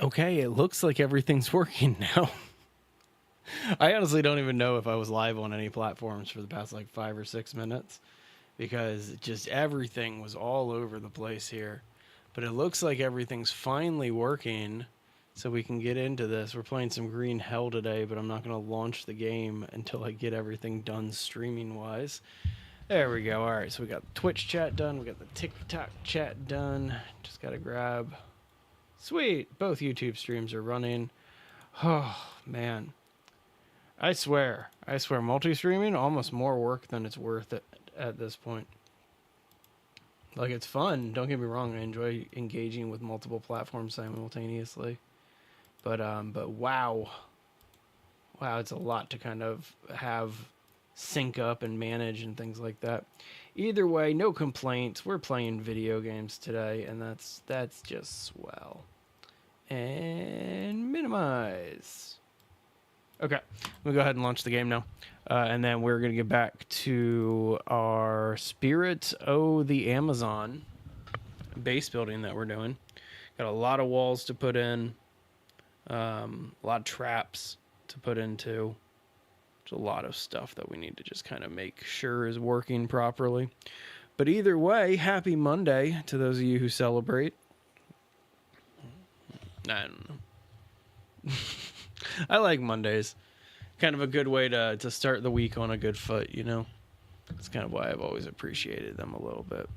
Okay, it looks like everything's working now. I honestly don't even know if I was live on any platforms for the past like 5 or 6 minutes because just everything was all over the place here. But it looks like everything's finally working, so we can get into this. We're playing some Green Hell today, but I'm not going to launch the game until I get everything done streaming wise. There we go. All right, so we got the Twitch chat done. We got the TikTok chat done. Just got to grab. Sweet. Both YouTube streams are running. Oh, man. I swear, multi-streaming almost more work than it's worth at this point. Like, it's fun. Don't get me wrong. I enjoy engaging with multiple platforms simultaneously. But wow, it's a lot to kind of have sync up and manage and things like that. Either way, no complaints. We're playing video games today, and that's just swell. And minimize. Okay, we'll go ahead and launch the game now. And then we're going to get back to our Spirit of the Amazon base building that we're doing. Got a lot of walls to put in, a lot of traps to put into. There's a lot of stuff that we need to just kind of make sure is working properly. But either way, happy Monday to those of you who celebrate. I don't know. I like Mondays. Kind of a good way to start the week on a good foot, you know? That's kind of why I've always appreciated them a little bit.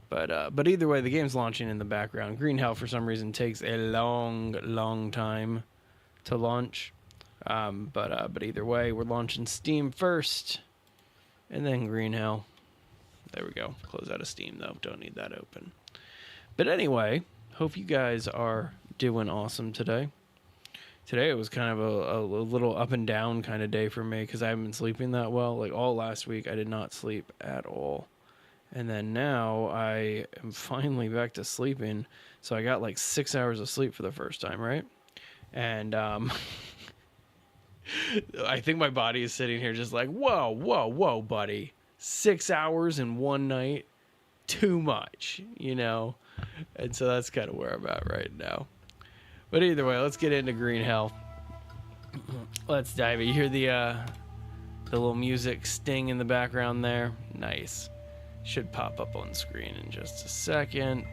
But either way, the game's launching in the background. Green Hell, for some reason, takes a long time to launch. But either way, we're launching Steam first, and then Green Hell. There we go. Close out of Steam, though. Don't need that open. But anyway, hope you guys are doing awesome today. Today it was kind of a little up and down kind of day for me because I haven't been sleeping that well. Like all last week, I did not sleep at all. And then now I am finally back to sleeping. So I got like 6 hours of sleep for the first time, right? And I think my body is sitting here just like, whoa, buddy. 6 hours in one night, too much, you know? And so that's kind of where I'm at right now. But either way, let's get into Green Hell. Let's dive in. You hear the little music sting in the background there? Nice. Should pop up on screen in just a second.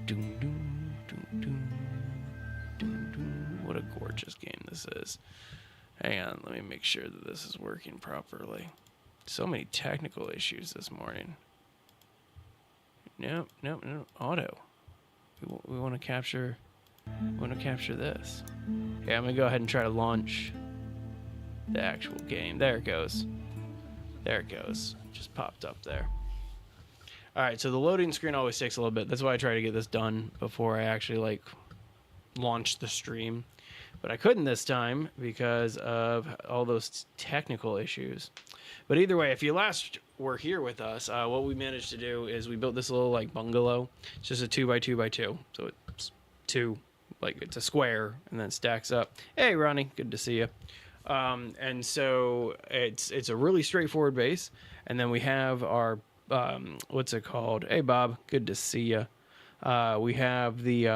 Doom, doom, doom, doom, doom, doom. What a gorgeous game this is. Hang on, let me make sure that this is working properly. So many technical issues this morning. No, auto. We want to capture this. Yeah, I'm gonna go ahead and try to launch the actual game. There it goes. Just popped up there. All right, so the loading screen always takes a little bit. That's why I try to get this done before I actually like launch the stream. But I couldn't this time because of all those technical issues. But either way, if you last were here with us, what we managed to do is we built this little like bungalow. It's just a 2x2x2. So it's two, like it's a square and then stacks up. Hey, Ronnie, good to see you. And so it's a really straightforward base. And then we have our, what's it called? Hey, Bob, good to see you. We have the,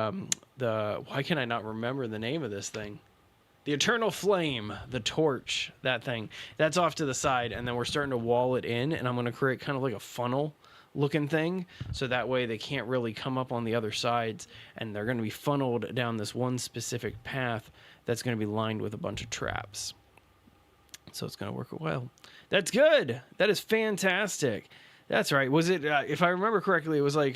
why can I not remember the name of this thing? The Eternal Flame, the torch, that thing. That's off to the side, and then we're starting to wall it in, and I'm going to create kind of like a funnel-looking thing, so that way they can't really come up on the other sides, and they're going to be funneled down this one specific path that's going to be lined with a bunch of traps. So it's going to work well. That's good! That is fantastic! That's right. Was it, if I remember correctly, it was like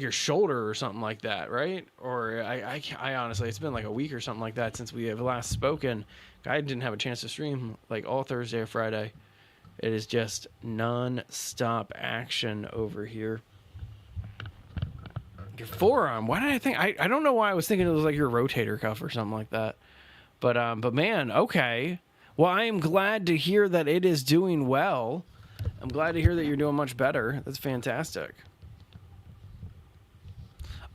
your shoulder or something like that, right? Or I honestly, it's been like a week or something like that since we have last spoken. I didn't have a chance to stream like all Thursday or Friday. It is just non-stop action over here. Your forearm. Why did I think? I don't know why I was thinking it was like your rotator cuff or something like that. But man, okay. Well, I am glad to hear that it is doing well. I'm glad to hear that you're doing much better. That's fantastic.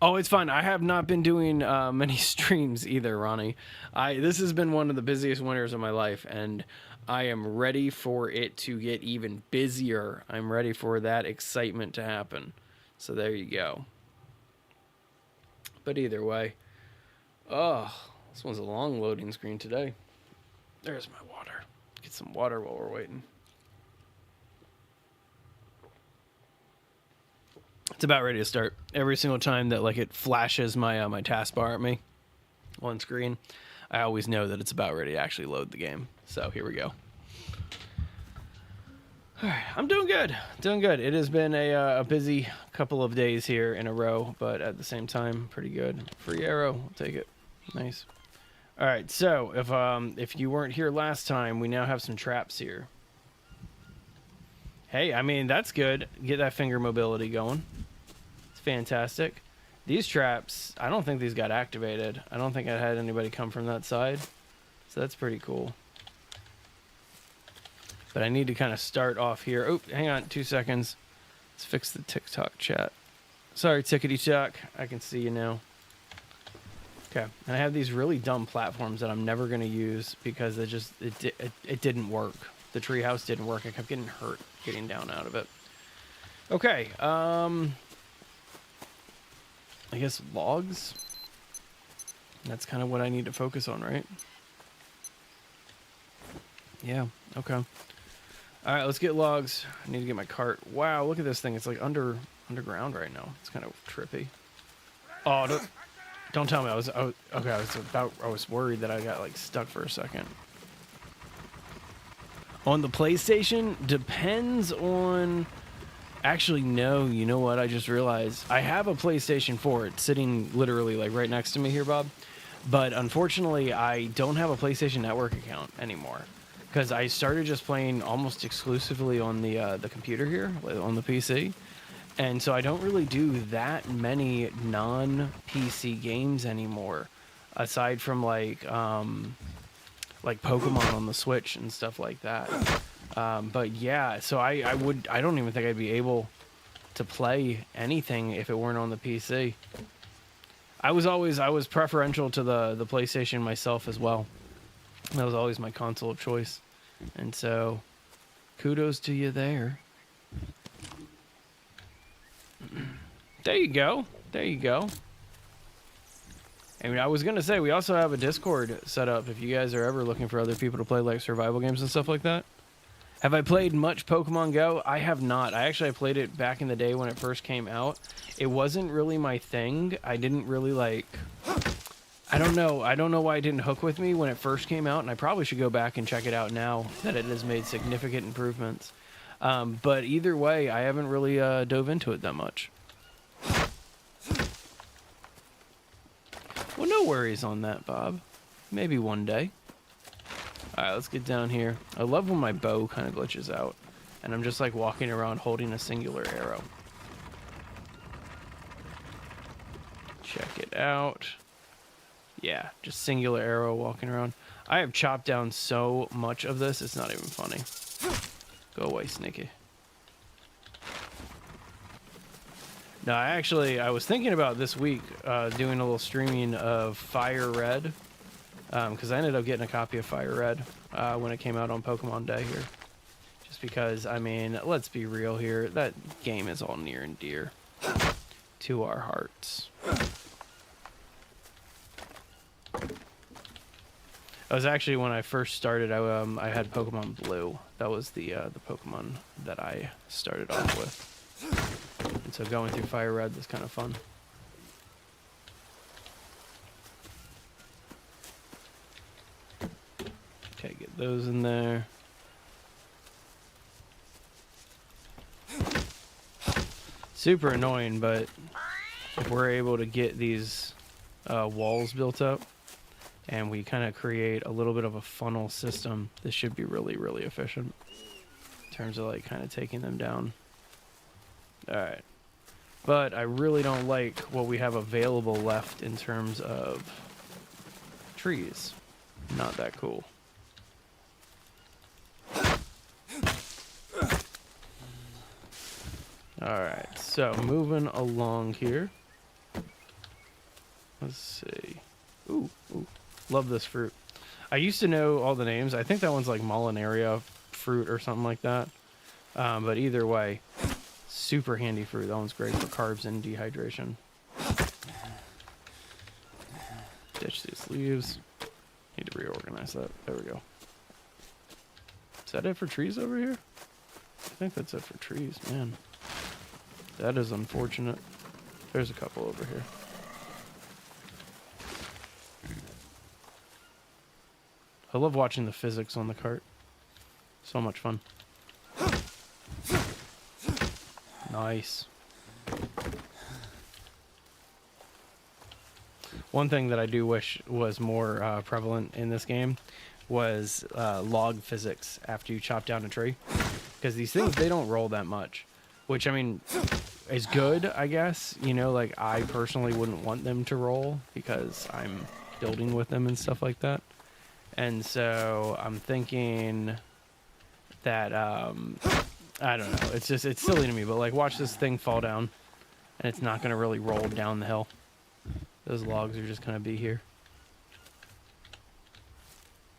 Oh, it's fun. I have not been doing many streams either, Ronnie. This has been one of the busiest winters of my life, and I am ready for it to get even busier. I'm ready for that excitement to happen. So there you go. But either way, oh, this one's a long loading screen today. There's my water. Get some water while we're waiting. It's about ready to start. Every single time that like it flashes my my taskbar at me on screen, I always know that it's about ready to actually load the game. So here we go. All right, I'm doing good. Doing good. It has been a busy couple of days here in a row, but at the same time, pretty good. Free arrow, I'll take it. Nice. All right, so if you weren't here last time, we now have some traps here. Hey, I mean, that's good. Get that finger mobility going. It's fantastic. These traps, I don't think these got activated. I don't think I had anybody come from that side. So that's pretty cool. But I need to kind of start off here. Oh, hang on 2 seconds. Let's fix the TikTok chat. Sorry, Tickety-Tock. I can see you now. Okay, and I have these really dumb platforms that I'm never going to use because it didn't work. The treehouse didn't work. I kept getting hurt getting down out of it. Okay, I guess logs. That's kind of what I need to focus on, right? Yeah, okay. All right, let's get logs. I need to get my cart. Wow, look at this thing. It's like underground right now. It's kind of trippy. Oh, don't tell me. I was worried that I got like stuck for a second. On the PlayStation, depends on... Actually, no. You know what? I just realized I have a PlayStation 4. It's sitting literally like right next to me here, Bob. But unfortunately, I don't have a PlayStation Network account anymore because I started just playing almost exclusively on the computer here, on the PC. And so I don't really do that many non-PC games anymore, aside from like Pokemon on the Switch and stuff like that. But yeah, so I don't even think I'd be able to play anything if it weren't on the PC. I was preferential to the PlayStation myself as well. That was always my console of choice. And so kudos to you there. There you go. There you go. I mean, I was going to say, we also have a Discord set up if you guys are ever looking for other people to play like survival games and stuff like that. Have I played much Pokemon Go? I have not. I played it back in the day when it first came out. It wasn't really my thing. I didn't really like... I don't know. I don't know why it didn't hook with me when it first came out, and I probably should go back and check it out now that it has made significant improvements. But either way, I haven't really dove into it that much. Well, no worries on that, Bob. Maybe one day. Alright, let's get down here. I love when my bow kind of glitches out. And I'm just like walking around holding a singular arrow. Check it out. Yeah, just singular arrow walking around. I have chopped down so much of this, it's not even funny. Go away, Sneaky. No, I was thinking about this week doing a little streaming of Fire Red. Because I ended up getting a copy of Fire Red when it came out on Pokemon Day here. Just because, I mean, let's be real here. That game is all near and dear to our hearts. That was actually when I first started. I had Pokemon Blue. That was the Pokemon that I started off with. And so going through Fire Red was kind of fun. Okay, get those in there. Super annoying, but if we're able to get these walls built up and we kind of create a little bit of a funnel system, this should be really, really efficient in terms of like kind of taking them down. All right. But I really don't like what we have available left in terms of trees. Not that cool. Alright, so moving along here. Let's see. Ooh, love this fruit. I used to know all the names. I think that one's like Mollinaria fruit or something like that. But either way, super handy fruit. That one's great for carbs and dehydration. Ditch these leaves. Need to reorganize that. There we go. Is that it for trees over here? I think that's it for trees, man. That is unfortunate. There's a couple over here. I love watching the physics on the cart. So much fun. Nice. One thing that I do wish was more prevalent in this game was log physics after you chop down a tree. Because these things, they don't roll that much. Which, I mean, is good, I guess. You know, like, I personally wouldn't want them to roll because I'm building with them and stuff like that. And so I'm thinking that, I don't know. It's just, it's silly to me. But, like, watch this thing fall down. And it's not going to really roll down the hill. Those logs are just going to be here.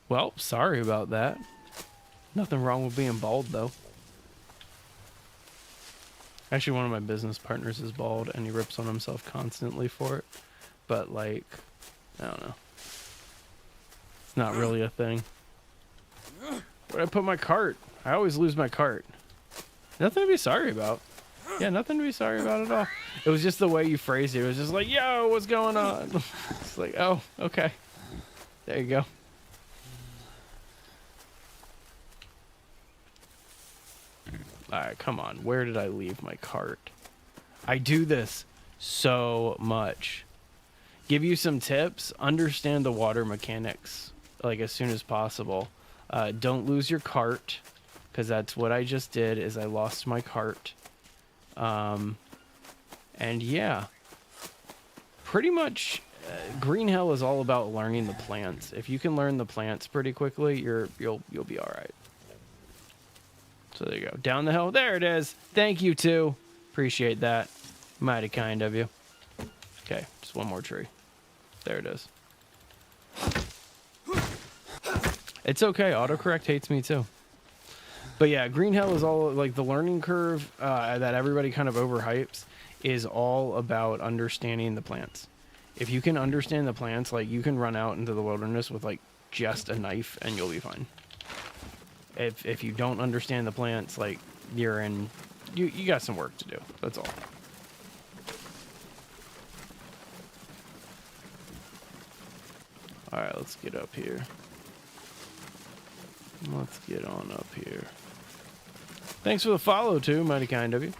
Well, sorry about that. Nothing wrong with being bald, though. Actually, one of my business partners is bald, and he rips on himself constantly for it. But, like, I don't know. It's not really a thing. Where'd I put my cart? I always lose my cart. Nothing to be sorry about. Yeah, nothing to be sorry about at all. It was just the way you phrased it. It was just like, yo, what's going on? It's like, oh, okay. There you go. Alright, come on. Where did I leave my cart? I do this so much. Give you some tips. Understand the water mechanics, like, as soon as possible. Don't lose your cart, because that's what I just did, is I lost my cart. And yeah. Pretty much, Green Hell is all about learning the plants. If you can learn the plants pretty quickly, you'll be alright. So there you go. Down the hill. There it is. Thank you, too. Appreciate that. Mighty kind of you. Okay, just one more tree. There it is. It's okay. Autocorrect hates me, too. But yeah, Green Hell is all, like, the learning curve that everybody kind of overhypes is all about understanding the plants. If you can understand the plants, like, you can run out into the wilderness with, like, just a knife and you'll be fine. If you don't understand the plants, like, you're in, you got some work to do. That's all. All right, let's get up here. Let's get on up here. Thanks for the follow too, mighty kind of you.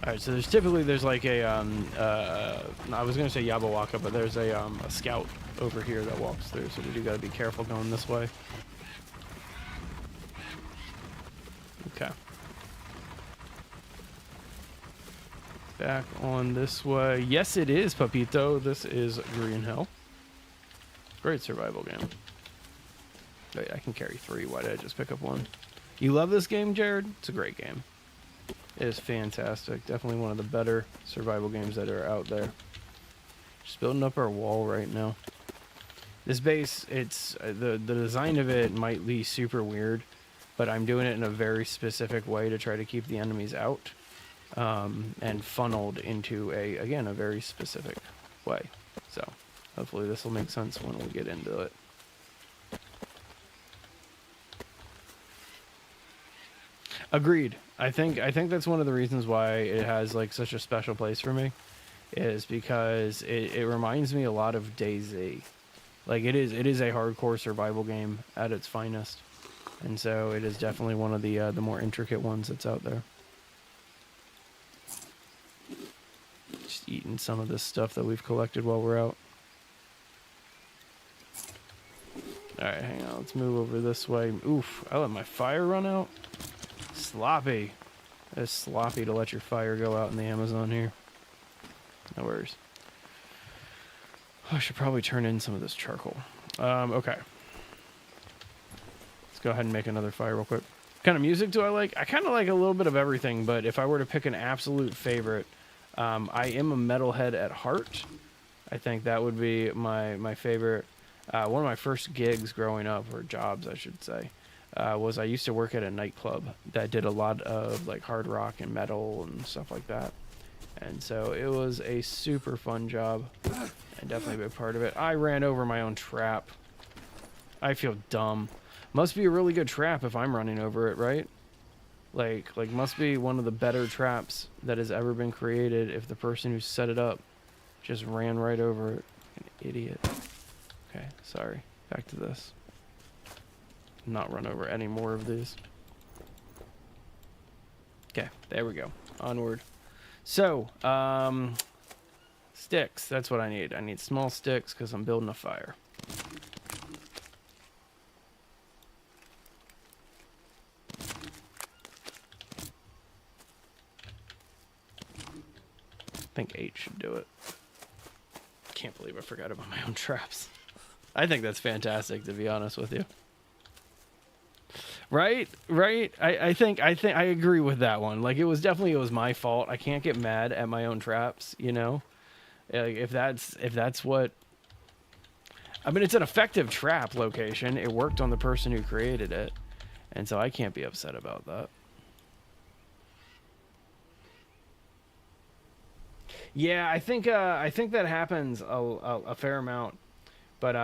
All right, so there's like a I was gonna say Yabawaka, but there's a scout over here that walks through, so we do gotta be careful going this way. Okay. Back on this way. Yes, it is, Papito. This is Green Hell. Great survival game. Wait, I can carry 3. Why did I just pick up 1? You love this game, Jared? It's a great game. It is fantastic. Definitely one of the better survival games that are out there. Just building up our wall right now. This base, it's the design of it might be super weird, but I'm doing it in a very specific way to try to keep the enemies out, and funneled into a very specific way. So hopefully this will make sense when we get into it. Agreed. I think that's one of the reasons why it has like such a special place for me, is because it reminds me a lot of DayZ. Like it is a hardcore survival game at its finest, and so it is definitely one of the more intricate ones that's out there. Just eating some of this stuff that we've collected while we're out. All right, hang on. Let's move over this way. Oof! I let my fire run out. Sloppy. It's sloppy to let your fire go out in the Amazon here. No worries. I should probably turn in some of this charcoal. Okay. Let's go ahead and make another fire real quick. What kind of music do I like? I kind of like a little bit of everything, but if I were to pick an absolute favorite, I am a metalhead at heart. I think that would be my favorite. One of my first gigs growing up, or jobs I should say, was I used to work at a nightclub that did a lot of like hard rock and metal and stuff like that. And so it was a super fun job and definitely a big part of it. I ran over my own trap. I feel dumb. Must be a really good trap if I'm running over it, right? Like must be one of the better traps that has ever been created if the person who set it up just ran right over it. An idiot. Okay, sorry. Back to this. Not run over any more of these. Okay, there we go. Onward. So, sticks. That's what I need. I need small sticks because I'm building a fire. I think 8 should do it. Can't believe I forgot about my own traps. I think that's fantastic, to be honest with you. Right? I think I agree with that one. Like, it was my fault. I can't get mad at my own traps, you know? Like, if that's what, I mean, it's an effective trap location. It worked on the person who created it. And so I can't be upset about that. Yeah, I think that happens a fair amount, but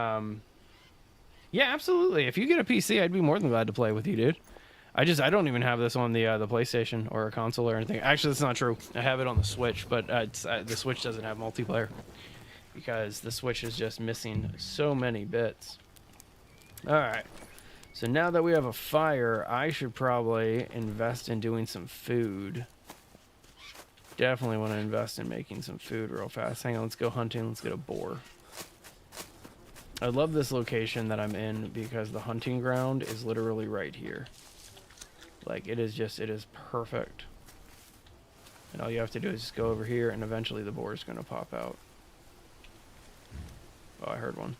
yeah, absolutely. If you get a PC, I'd be more than glad to play with you, dude. I don't even have this on the PlayStation or a console or anything. Actually, that's not true. I have it on the Switch, but the Switch doesn't have multiplayer because the Switch is just missing so many bits. All right. So now that we have a fire, I should probably invest in doing some food. Definitely want to invest in making some food real fast. Hang on, let's go hunting. Let's get a boar. I love this location that I'm in because the hunting ground is literally right here. Like, it is perfect. And all you have to do is just go over here and eventually the boar is going to pop out. Oh, I heard one.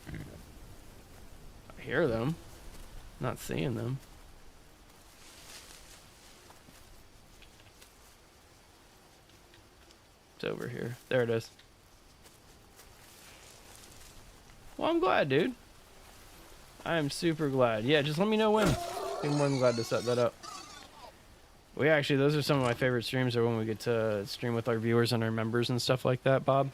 I hear them. Not seeing them. It's over here. There it is. Well, I'm glad, dude. I am super glad. Yeah, just let me know when. I'm more than glad to set that up. We actually, those are some of my favorite streams, are when we get to stream with our viewers and our members and stuff like that, Bob.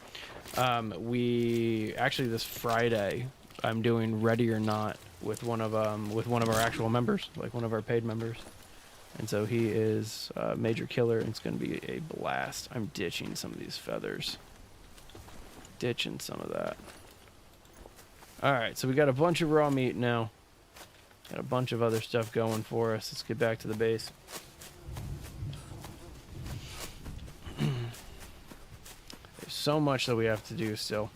We actually, this Friday, I'm doing Ready or Not with one of our actual members, like one of our paid members. And so he is Major Killer, and it's going to be a blast. I'm ditching some of these feathers. Ditching some of that. Alright, so we got a bunch of raw meat now. Got a bunch of other stuff going for us. Let's get back to the base. There's so much that we have to do still.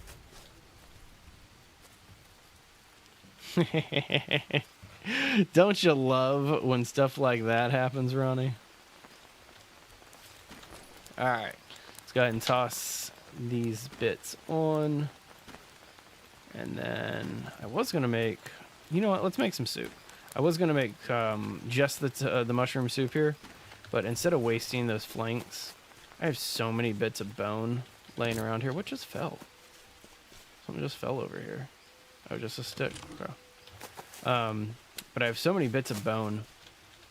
Don't you love when stuff like that happens, Ronnie? Alright, let's go ahead and toss these bits on. And then I was going to make, you know what, let's make some soup. I was going to make just the mushroom soup here, but instead of wasting those flanks, I have so many bits of bone laying around here. What just fell? Something just fell over here. Oh, just a stick. Okay. But I have so many bits of bone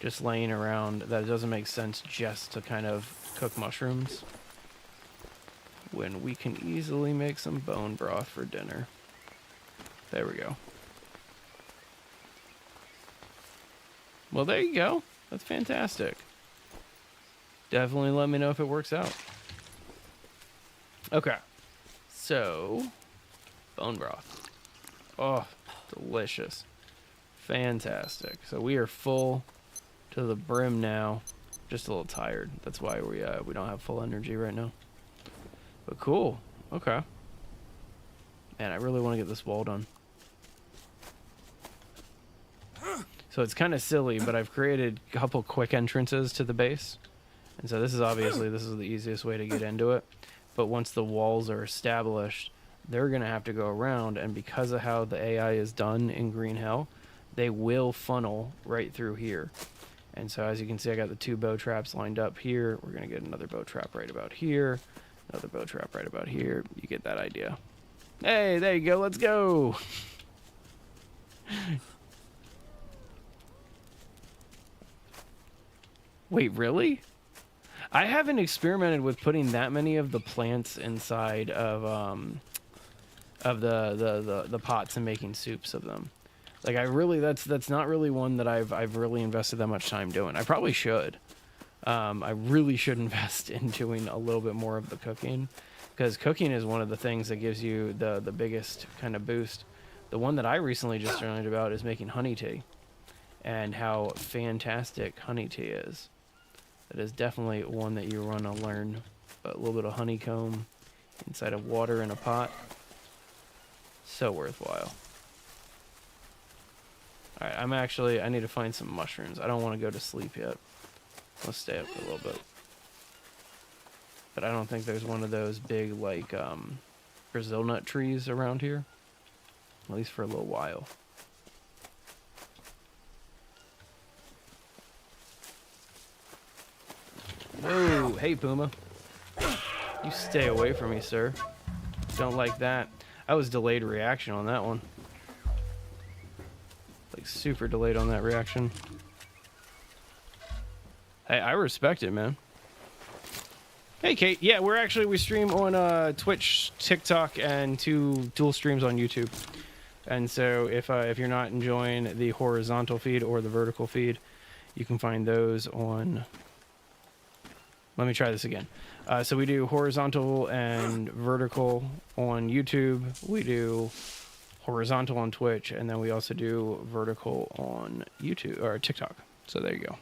just laying around that it doesn't make sense just to kind of cook mushrooms when we can easily make some bone broth for dinner. There we go. Well, there you go. That's fantastic. Definitely let me know if it works out. Okay. So, bone broth. Oh, delicious. Fantastic. So we are full to the brim now. Just a little tired. That's why we don't have full energy right now. But cool. Okay. Man, I really want to get this wall done. So it's kind of silly, but I've created a couple quick entrances to the base. And so this is the easiest way to get into it. But once the walls are established, they're going to have to go around. And because of how the AI is done in Green Hell, they will funnel right through here. And so as you can see, I got the 2 bow traps lined up here. We're going to get another bow trap right about here. Another bow trap right about here. You get that idea. Hey, there you go. Let's go. Wait, really? I haven't experimented with putting that many of the plants inside of the pots and making soups of them. Like I really, that's not really one that I've really invested that much time doing. I probably should. I really should invest in doing a little bit more of the cooking, because cooking is one of the things that gives you the biggest kind of boost. The one that I recently just learned about is making honey tea, and how fantastic honey tea is. That is definitely one that you want to learn. A little bit of honeycomb inside of water in a pot. So worthwhile. Alright, I need to find some mushrooms. I don't want to go to sleep yet. Let's stay up for a little bit. But I don't think there's one of those big, like, Brazil nut trees around here. At least for a little while. Whoa, hey Puma. You stay away from me, sir. Don't like that. I was delayed reaction on that one. Like super delayed on that reaction. Hey, I respect it, man. Hey Kate, yeah, we stream on Twitch, TikTok, and 2 dual streams on YouTube. And so if you're not enjoying the horizontal feed or the vertical feed, you can find those on. Let me try this again. So we do horizontal and vertical on YouTube. We do horizontal on Twitch, and then we also do vertical on YouTube or TikTok. So there you go.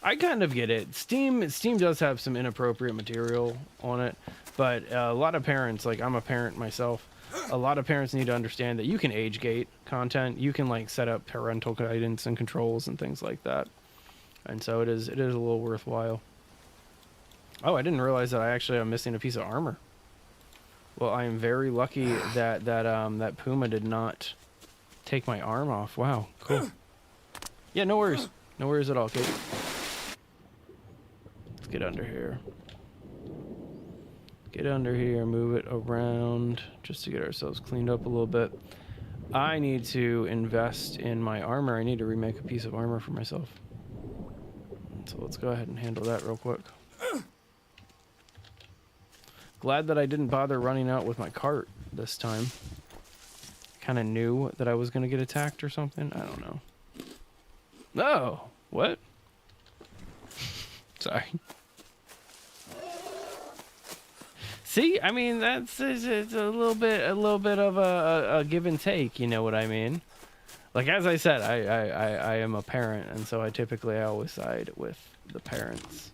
I kind of get it. Steam does have some inappropriate material on it, but a lot of parents, like I'm a parent myself, a lot of parents need to understand that you can age gate content. You can like set up parental guidance and controls and things like that. And so it is a little worthwhile. Oh, I didn't realize that I actually am missing a piece of armor. Well, I am very lucky that Puma did not take my arm off. Wow, cool. Yeah, no worries. No worries at all, Kate. Let's get under here. Get under here, move it around just to get ourselves cleaned up a little bit. I need to invest in my armor. I need to remake a piece of armor for myself. So let's go ahead and handle that real quick. Glad that I didn't bother running out with my cart this time. Kind of knew that I was going to get attacked or something. I don't know. No! What? Sorry. See, I mean, it's a little bit of a give and take, you know what I mean? Like, as I said, I am a parent, and so I always side with the parents.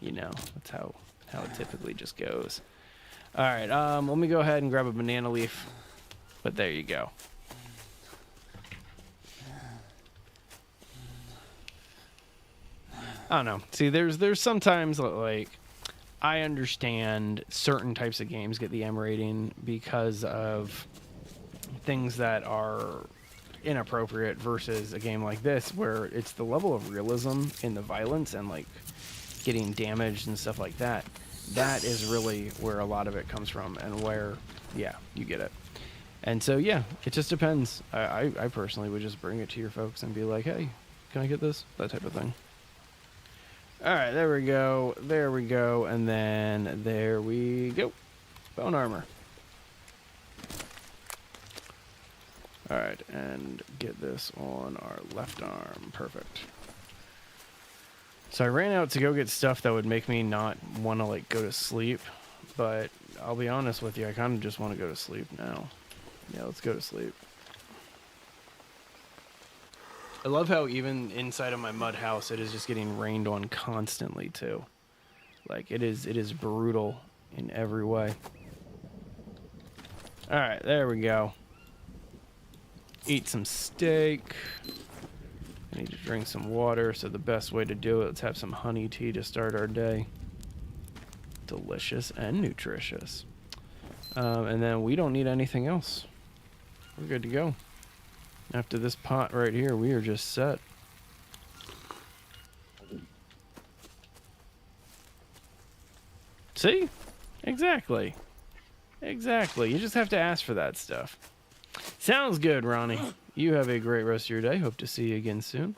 You know, that's how it typically just goes. All right, let me go ahead and grab a banana leaf. But there you go. I don't know. See, there's sometimes, like, I understand certain types of games get the M rating because of things that are inappropriate versus a game like this where it's the level of realism in the violence and like getting damaged and stuff like that. That is really where a lot of it comes from, and where, yeah, you get it. And so, yeah, it just depends. I personally would just bring it to your folks and be like, hey, can I get this? That type of thing. All right, there we go. There we go. And then there we go. Bone armor. All right, and get this on our left arm. Perfect. So I ran out to go get stuff that would make me not want to, like, go to sleep. But I'll be honest with you, I kind of just want to go to sleep now. Yeah, let's go to sleep. I love how even inside of my mud house, it is just getting rained on constantly, too. Like, it is brutal in every way. All right, there we go. Eat some steak. I need to drink some water, so the best way to do it, let's have some honey tea to start our day. Delicious and nutritious. And then we don't need anything else. We're good to go. After this pot right here, we are just set. See? Exactly. Exactly. You just have to ask for that stuff. Sounds good, Ronnie. You have a great rest of your day. Hope to see you again soon.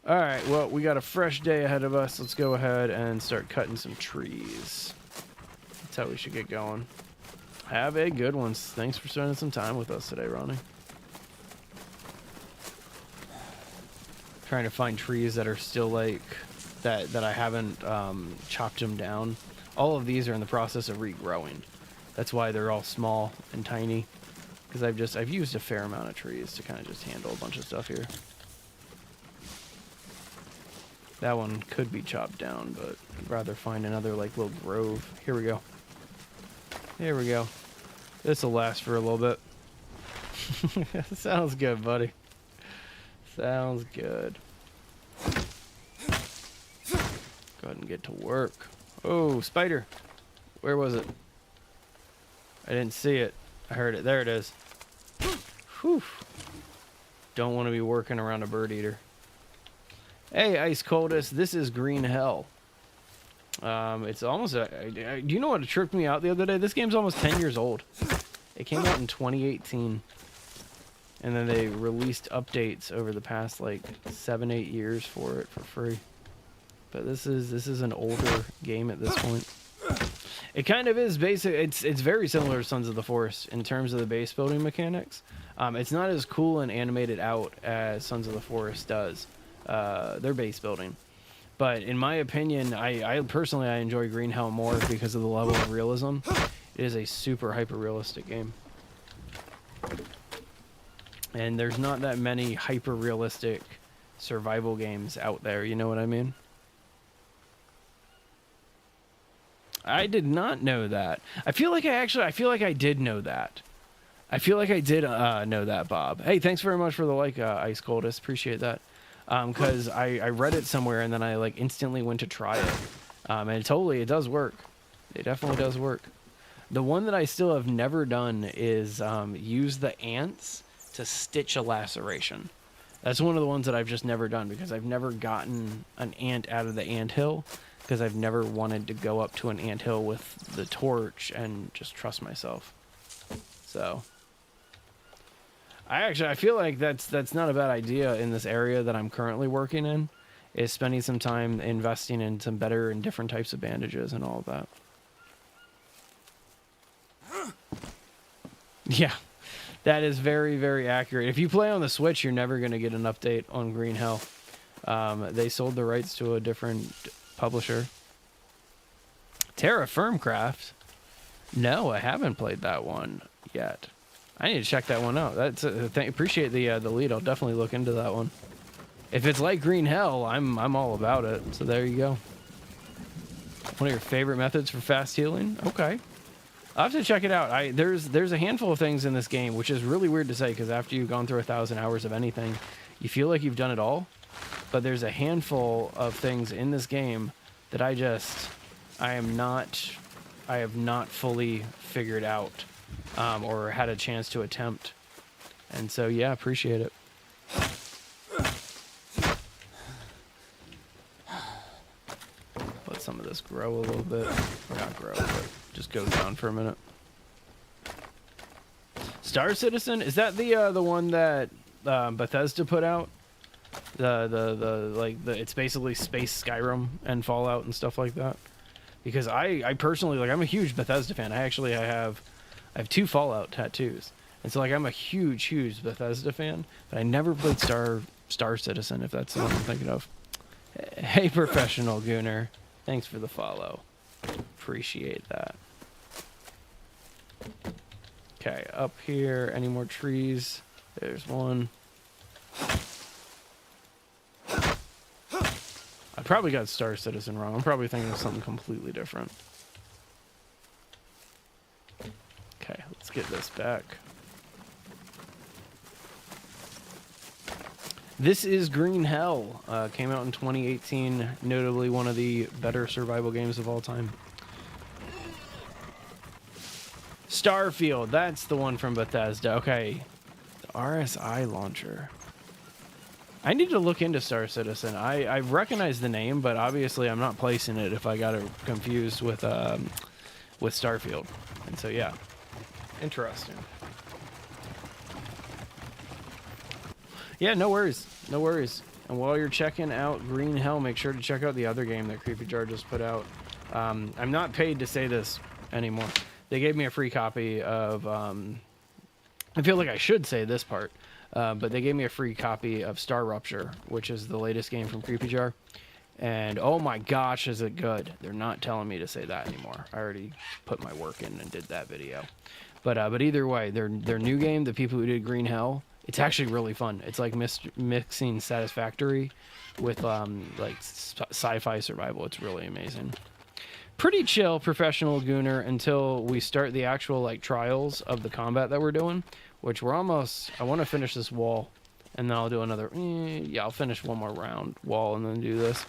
All right, well, we got a fresh day ahead of us. Let's go ahead and start cutting some trees. That's how we should get going. Have a good one. Thanks for spending some time with us today, Ronnie. Trying to find trees that are still like that I haven't chopped them down. All of these are in the process of regrowing. That's why they're all small and tiny, because I've used a fair amount of trees to kind of just handle a bunch of stuff here. That one could be chopped down, but I'd rather find another like little grove. Here we go. Here we go. This will last for a little bit. Sounds good, buddy. Sounds good. Go ahead and get to work. Oh, spider. Where was it? I didn't see it. I heard it. There it is. Whew. Don't want to be working around a bird eater. Hey, Ice Coldest. This is Green Hell. It's almost do you know what tripped me out the other day? This game's almost 10 years old. It came out in 2018. And then they released updates over the past like 7-8 years for it for free. But this is an older game at this point. It kind of is basic. It's very similar to Sons of the Forest in terms of the base building mechanics. It's not as cool and animated out as Sons of the Forest does. Their base building. But in my opinion, I personally enjoy Green Hell more because of the level of realism. It is a super hyper realistic game. And there's not that many hyper realistic survival games out there, you know what I mean? I did not know that. I feel like I did know that. I feel like I did know that, Bob. Hey, thanks very much for the like, Ice Coldest. Appreciate that. Because I read it somewhere and then I like instantly went to try it. And it does work. It definitely does work. The one that I still have never done is use the ants to stitch a laceration. That's one of the ones that I've just never done because I've never gotten an ant out of the anthill because I've never wanted to go up to an anthill with the torch and just trust myself. So I feel like that's not a bad idea in this area that I'm currently working in, is spending some time investing in some better and different types of bandages and all of that. Yeah, that is very, very accurate. If you play on the Switch, you're never going to get an update on Green Hell. They sold the rights to a different publisher. Terra Firmcraft? No, I haven't played that one yet. I need to check that one out. Appreciate the lead. I'll definitely look into that one. If it's like Green Hell, I'm all about it. So there you go. One of your favorite methods for fast healing? Okay. I'll have to check it out. There's a handful of things in this game, which is really weird to say because after you've gone through 1,000 hours of anything, you feel like you've done it all. But there's a handful of things in this game that I have not fully figured out or had a chance to attempt. And so, yeah, appreciate it. Let some of this grow a little bit. Or not grow, but just go down for a minute. Star Citizen, is that the one that Bethesda put out? It's basically space Skyrim and Fallout and stuff like that. Because I personally, like, I'm a huge Bethesda fan. I have 2 Fallout tattoos. And so, like, I'm a huge Bethesda fan, but I never played Star Citizen, if that's the one I'm thinking of. Hey, Professional Gooner. Thanks for the follow. Appreciate that. Okay, up here, any more trees? There's one. I probably got Star Citizen wrong. I'm probably thinking of something completely different. Okay, let's get this back. This is Green Hell. Came out in 2018. Notably one of the better survival games of all time. Starfield. That's the one from Bethesda. Okay. The RSI launcher. I need to look into Star Citizen. I recognize the name, but obviously I'm not placing it if I got it confused with Starfield. And so, yeah. Interesting. Yeah, no worries. No worries. And while you're checking out Green Hell, make sure to check out the other game that Creepy Jar just put out. I'm not paid to say this anymore. They gave me a free copy of... I feel like I should say this part. But they gave me a free copy of Star Rupture, which is the latest game from Creepy Jar. And oh my gosh, is it good. They're not telling me to say that anymore. I already put my work in and did that video. But either way, their new game, the people who did Green Hell, it's actually really fun. It's like mixing Satisfactory with like sci-fi survival. It's really amazing. Pretty chill professional Gooner until we start the actual like trials of the combat that we're doing, which we're almost... I want to finish this wall, and then I'll do another... yeah, I'll finish one more round wall and then do this.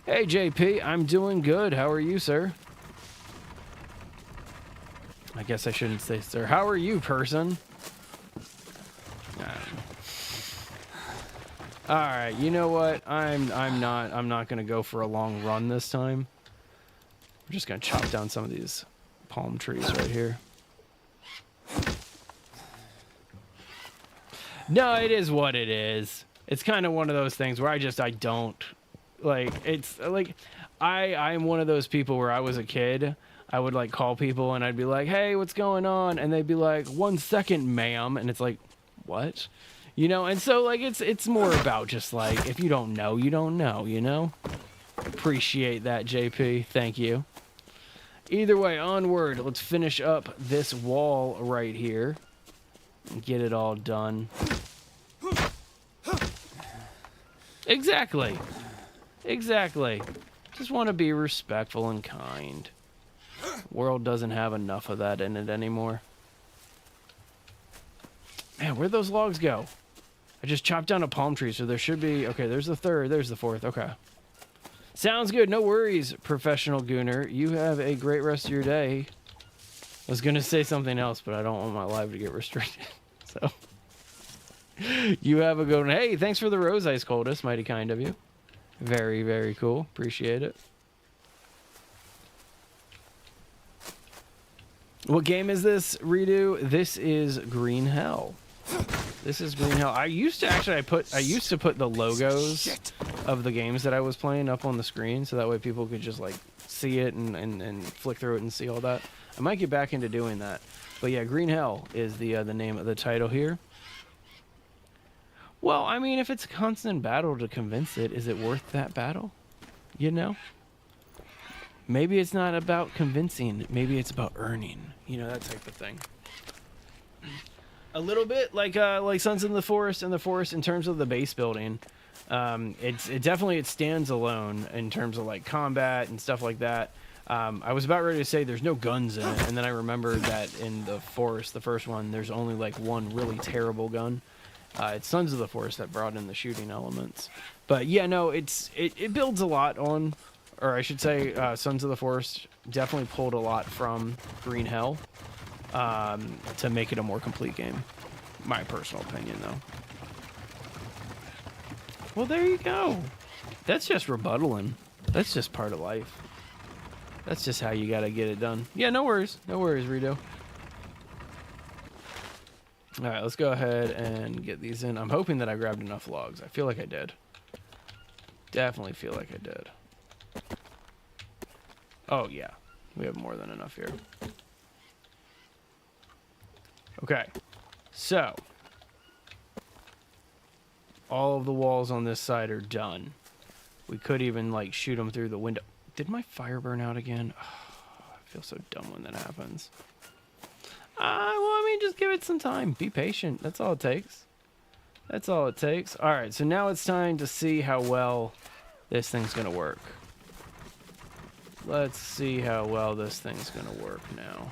Hey, JP, I'm doing good. How are you, sir? I guess I shouldn't say sir. How are you, person? All right, you know what? I'm not gonna go for a long run this time. I'm just gonna chop down some of these palm trees right here. No, it is what it is. It's kind of one of those things where I don't like. It's like I'm one of those people where I was a kid. I would like call people and I'd be like, "Hey, what's going on?" And they'd be like, "1 second, ma'am." And it's like, "What?" You know? And so like it's more about just like, if you don't know, you don't know, you know? Appreciate that, JP. Thank you. Either way, onward. Let's finish up this wall right here and get it all done. Exactly. Exactly. Just want to be respectful and kind. World doesn't have enough of that in it anymore. Man, where'd those logs go? I just chopped down a palm tree, so there should be... Okay, there's the third. There's the fourth. Okay. Sounds good. No worries, professional Gooner. You have a great rest of your day. I was going to say something else, but I don't want my live to get restricted. So, you have a good one. Hey, thanks for the rose ice, Coldest. Mighty kind of you. Very, very cool. Appreciate it. What game is this, Redo? This is Green Hell. This is Green Hell. I used to put the logos of the games that I was playing up on the screen, so that way people could just like see it and flick through it and see all that. I might get back into doing that. But yeah, Green Hell is the name of the title here. Well, I mean, if it's a constant battle to convince it, is it worth that battle? You know? Maybe it's not about convincing. Maybe it's about earning. You know, that type of thing. A little bit like Sons of the Forest and the Forest in terms of the base building. It definitely stands alone in terms of like combat and stuff like that. I was about ready to say there's no guns in it, and then I remembered that in the Forest, the first one, there's only like one really terrible gun. It's Sons of the Forest that brought in the shooting elements. But yeah, no, it builds a lot on, or I should say, Sons of the Forest definitely pulled a lot from Green Hell to make it a more complete game. My personal opinion, though. Well, there you go. That's just rebuttaling. That's just part of life. That's just how you gotta get it done. Yeah, no worries. No worries, Rito. Alright, let's go ahead and get these in. I'm hoping that I grabbed enough logs. I feel like I did. Definitely feel like I did. Oh, yeah. We have more than enough here. Okay. So. All of the walls on this side are done. We could even, like, shoot them through the window. Did my fire burn out again? Oh, I feel so dumb when that happens. Well, I mean, just give it some time. Be patient. That's all it takes. That's all it takes. All right, so now it's time to see how well this thing's going to work. Let's see how well this thing's going to work now.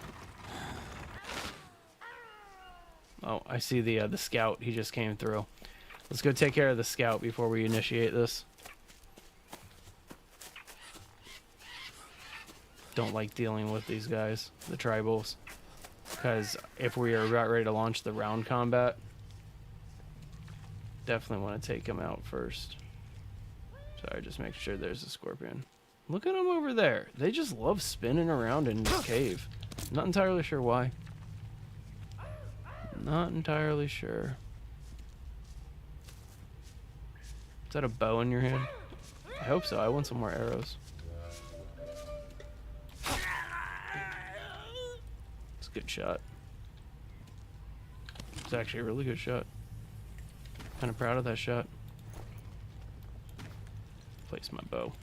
Oh, I see the scout. He just came through. Let's go take care of the scout before we initiate this. Don't like dealing with these guys, the tribals. Because if we are about ready to launch the round combat, definitely want to take him out first. Sorry, just make sure there's a scorpion. Look at them over there. They just love spinning around in this cave. Not entirely sure why. Not entirely sure. Is that a bow in your hand? I hope so. I want some more arrows. It's a good shot. It's actually a really good shot. Kind of proud of that shot. Place my bow.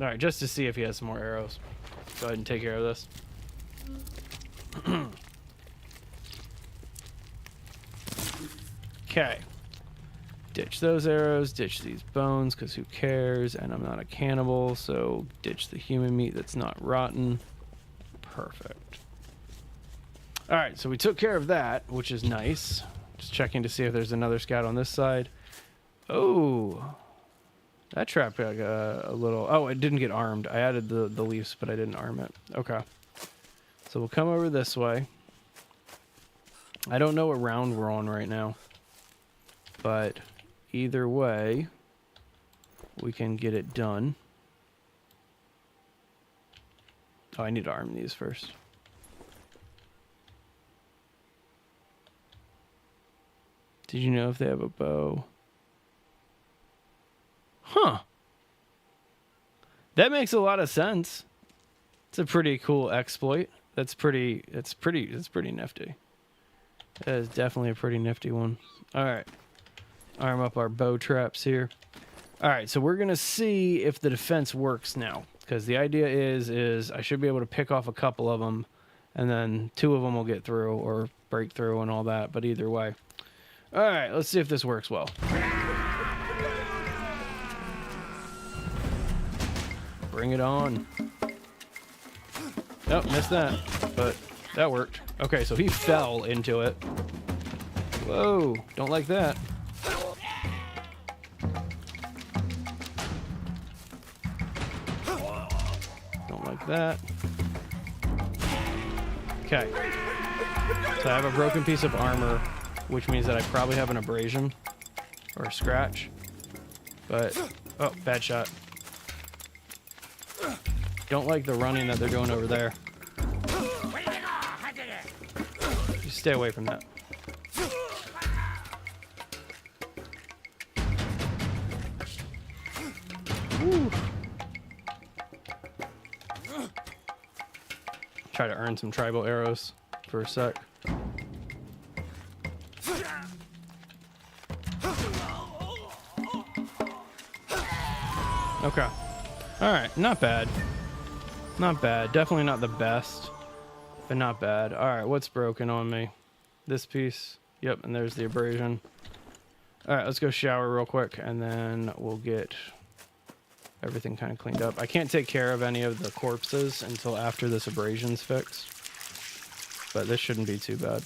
Alright, just to see if he has some more arrows. Go ahead and take care of this. Okay. Ditch those arrows, ditch these bones, because who cares? And I'm not a cannibal, so ditch the human meat that's not rotten. Perfect. Alright, so we took care of that, which is nice. Just checking to see if there's another scout on this side. Oh, that trap got a little... Oh, it didn't get armed. I added the leaves, but I didn't arm it. Okay. So we'll come over this way. I don't know what round we're on right now. But either way, we can get it done. Oh, I need to arm these first. Did you know if they have a bow? Huh. That makes a lot of sense. It's a pretty cool exploit. It's pretty nifty. That is definitely a pretty nifty one. All right. Arm up our bow traps here. All right, so we're going to see if the defense works now, because the idea is I should be able to pick off a couple of them, and then 2 of them will get through or break through and all that, but either way. All right, let's see if this works well. Bring it on. Oh, missed that, but that worked. Okay, so he fell into it. Whoa, don't like that. Don't like that. Okay. So I have a broken piece of armor, which means that I probably have an abrasion or a scratch. But, oh, bad shot. Don't like the running that they're doing over there. Just stay away from that. Woo. Try to earn some tribal arrows for a sec. Okay. Alright, not bad. Not bad. Definitely not the best, but not bad. Alright, what's broken on me? This piece. Yep, and there's the abrasion. Alright, let's go shower real quick, and then we'll get everything kind of cleaned up. I can't take care of any of the corpses until after this abrasion's fixed, but this shouldn't be too bad.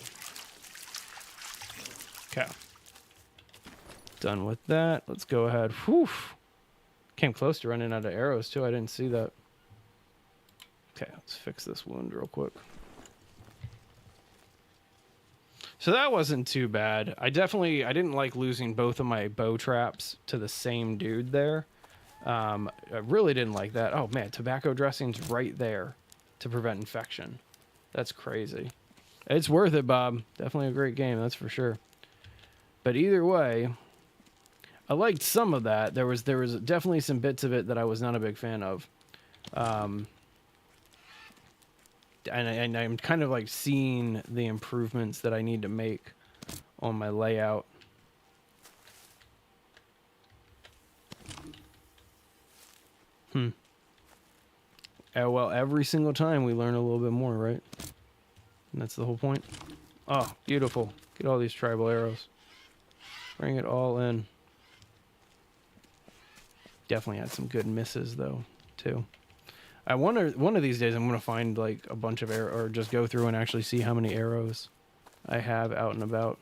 Okay. Done with that. Let's go ahead. Whew. Came close to running out of arrows, too. I didn't see that. Okay, let's fix this wound real quick. So that wasn't too bad. I didn't like losing both of my bow traps to the same dude there. I really didn't like that. Oh, man, tobacco dressing's right there to prevent infection. That's crazy. It's worth it, Bob. Definitely a great game, that's for sure. But either way, I liked some of that. There was definitely some bits of it that I was not a big fan of. And I'm kind of like seeing the improvements that I need to make on my layout. Well, every single time we learn a little bit more, right? And that's the whole point. Oh, beautiful. Get all these tribal arrows. Bring it all in. Definitely had some good misses, though, too. I wonder, one of these days I'm going to find, like, a bunch of arrows, or just go through and actually see how many arrows I have out and about.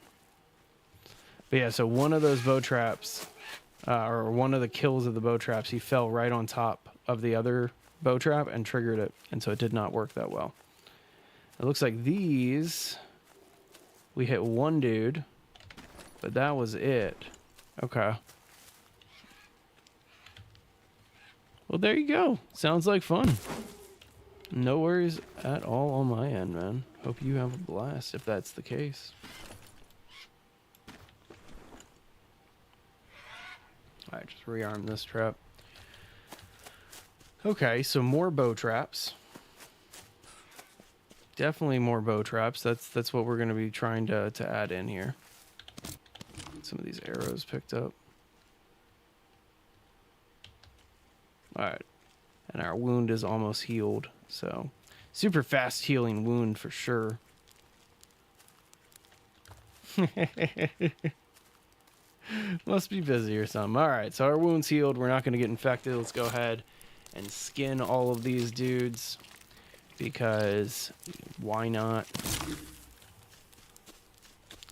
But yeah, so one of those bow traps, or one of the kills of the bow traps, he fell right on top of the other bow trap and triggered it, and so it did not work that well. It looks like these, we hit one dude, but that was it. Okay. Well, there you go. Sounds like fun. No worries at all on my end, man. Hope you have a blast if that's the case. All right, just rearm this trap. Okay, so more bow traps. Definitely more bow traps. That's what we're going to be trying to add in here. Get some of these arrows picked up. All right. And our wound is almost healed. So, super fast healing wound for sure. Must be busy or something. All right, so our wound's healed. We're not going to get infected. Let's go ahead and skin all of these dudes. Because why not?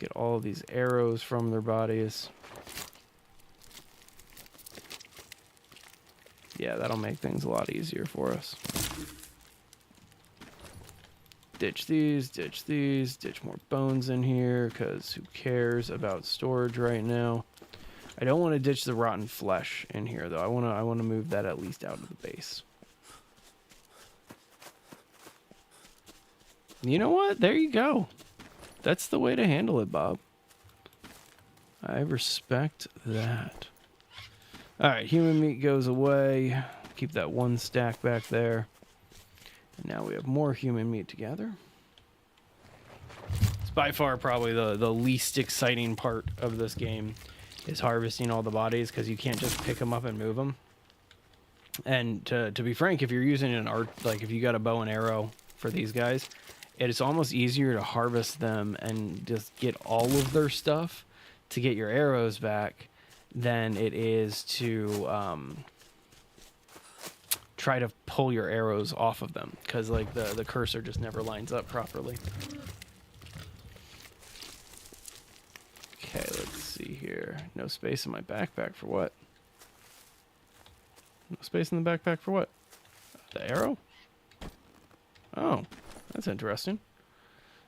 Get all of these arrows from their bodies. Yeah, that'll make things a lot easier for us. Ditch these, ditch more bones in here, because who cares about storage right now? I don't want to ditch the rotten flesh in here, though. I want to move that at least out of the base. You know what? There you go. That's the way to handle it, Bob. I respect that. All right, human meat goes away. Keep that one stack back there. And now we have more human meat to gather. It's by far probably the least exciting part of this game is harvesting all the bodies, because you can't just pick them up and move them. And to be frank, if you're using an art, like if you got a bow and arrow for these guys, it's almost easier to harvest them and just get all of their stuff to get your arrows back than it is to try to pull your arrows off of them, because like the cursor just never lines up properly. Okay, let's see here. No space in my backpack for what? No space in the backpack for what? The arrow? Oh, that's interesting.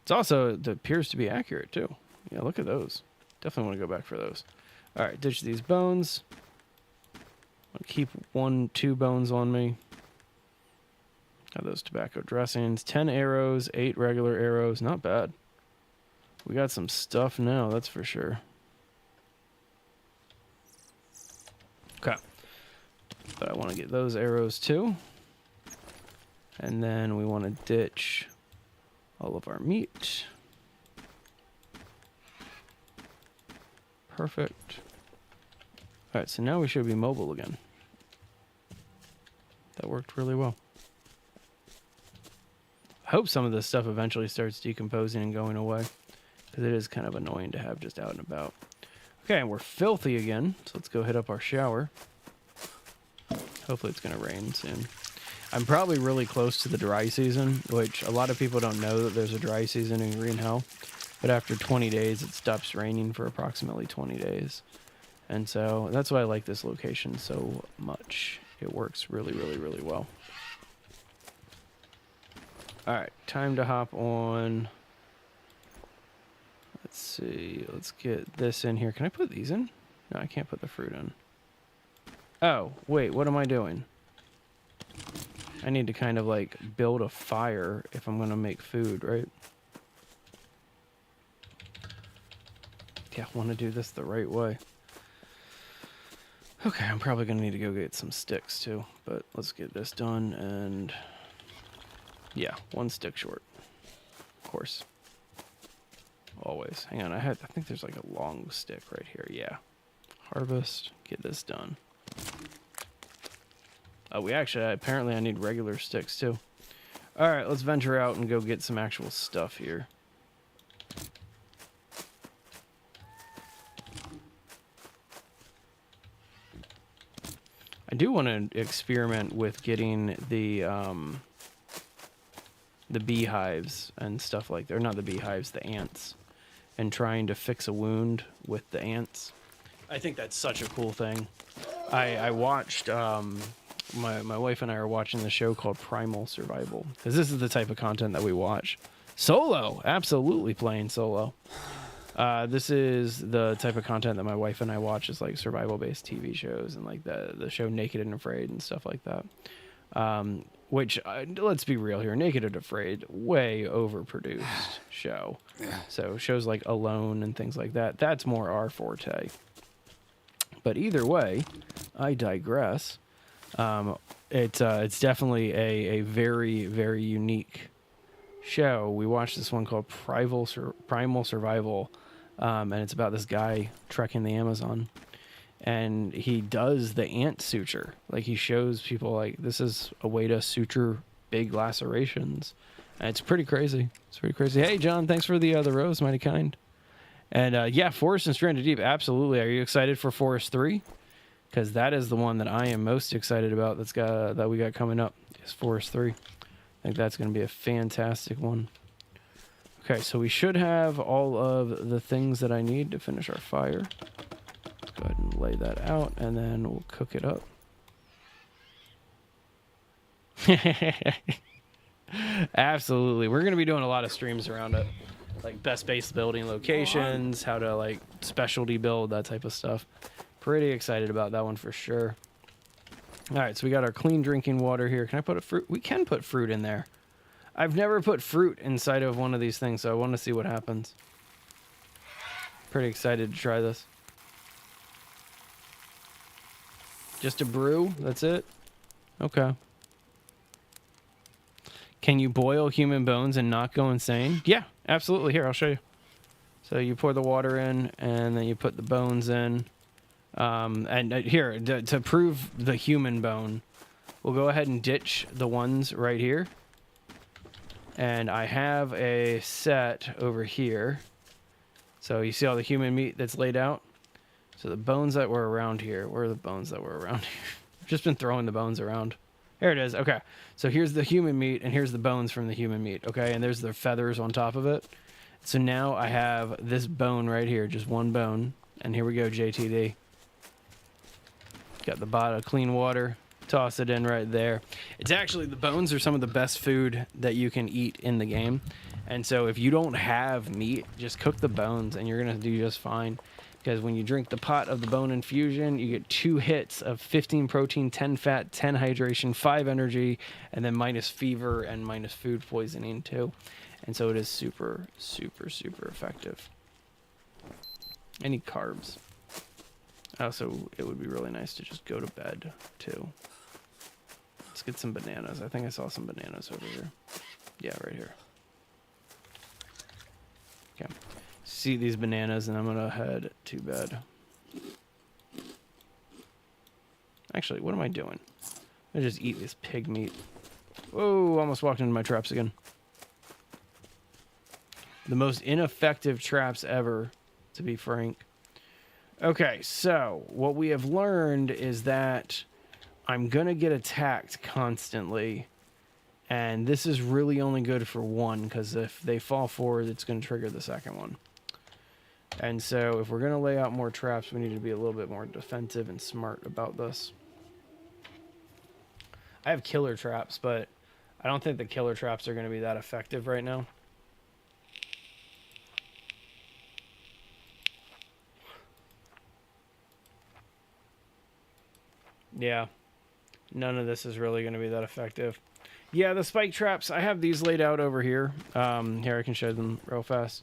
It's also, it appears to be accurate too. Yeah, look at those. Definitely want to go back for those. All right, ditch these bones. I'll keep 2 bones on me. Got those tobacco dressings. 10 arrows, 8 regular arrows. Not bad. We got some stuff now, that's for sure. Okay. But I want to get those arrows too. And then we want to ditch all of our meat. Perfect. All right, so now we should be mobile again. That worked really well. I hope some of this stuff eventually starts decomposing and going away, because it is kind of annoying to have just out and about. Okay, and we're filthy again, so let's go hit up our shower. Hopefully it's going to rain soon. I'm probably really close to the dry season, which a lot of people don't know that there's a dry season in Green Hell. But after 20 days, it stops raining for approximately 20 days. And so that's why I like this location so much. It works really, really, really well. All right, time to hop on. Let's see. Let's get this in here. Can I put these in? No, I can't put the fruit in. Oh, wait, what am I doing? I need to kind of like build a fire if I'm going to make food, right? Yeah, I want to do this the right way. Okay, I'm probably going to need to go get some sticks too, but let's get this done. And yeah, 1 stick short, of course. Always. Hang on, I think there's like a long stick right here. Yeah. Harvest, get this done. Oh, apparently I need regular sticks too. All right, let's venture out and go get some actual stuff here. I do want to experiment with getting the beehives and stuff like that. Or not the beehives, the ants. And trying to fix a wound with the ants. I think that's such a cool thing. I watched, my wife and I are watching the show called Primal Survival. Because this is the type of content that we watch. Solo! Absolutely playing solo. This is the type of content that my wife and I watch, is like survival-based TV shows and like the show Naked and Afraid and stuff like that. Which, let's be real here, Naked and Afraid, way overproduced show. So shows like Alone and things like that, that's more our forte. But either way, I digress. It's definitely a very, very unique show. We watched this one called Primal Survival, and it's about this guy trekking the Amazon, and he does the ant suture. Like, he shows people, like, this is a way to suture big lacerations, and it's pretty crazy. It's pretty crazy. Hey, John, thanks for the rose, mighty kind. And yeah, Forest and Stranded Deep, absolutely. Are you excited for Forest 3? Because that is the one that I am most excited about. That we got coming up is Forest 3. I think that's going to be a fantastic one. Okay, so we should have all of the things that I need to finish our fire. Let's go ahead and lay that out, and then we'll cook it up. Absolutely. We're going to be doing a lot of streams around it. Like best base building locations, how to like specialty build, that type of stuff. Pretty excited about that one for sure. All right, so we got our clean drinking water here. Can I put a fruit? We can put fruit in there. I've never put fruit inside of one of these things, so I want to see what happens. Pretty excited to try this. Just a brew? That's it? Okay. Can you boil human bones and not go insane? Yeah, absolutely. Here, I'll show you. So you pour the water in, and then you put the bones in. Here, to prove the human bone, we'll go ahead and ditch the ones right here. And I have a set over here. So you see all the human meat that's laid out? So the bones that were around here, where are the bones that were around here? I've just been throwing the bones around. Here it is. Okay. So here's the human meat, and here's the bones from the human meat. Okay. And there's the feathers on top of it. So now I have this bone right here, just one bone. And here we go, JTD. Got the bottle of clean water. Toss it in right there. It's actually, the bones are some of the best food that you can eat in the game. And so if you don't have meat, just cook the bones and you're going to do just fine. Because when you drink the pot of the bone infusion, you get 2 hits of 15 protein, 10 fat, 10 hydration, 5 energy, and then minus fever and minus food poisoning too. And so it is super, super, super effective. Any carbs. Also, it would be really nice to just go to bed too. Let's get some bananas. I think I saw some bananas over here. Yeah, right here. Okay. See these bananas, and I'm gonna head to bed. Actually, what am I doing? I just eat this pig meat. Whoa, almost walked into my traps again. The most ineffective traps ever, to be frank. Okay, so what we have learned is that I'm gonna get attacked constantly, and this is really only good for one, because if they fall forward, it's gonna trigger the second one. And so if we're going to lay out more traps, we need to be a little bit more defensive and smart about this. I have killer traps, but I don't think the killer traps are going to be that effective right now. Yeah, none of this is really going to be that effective. Yeah, the spike traps, I have these laid out over here. Here, I can show them real fast.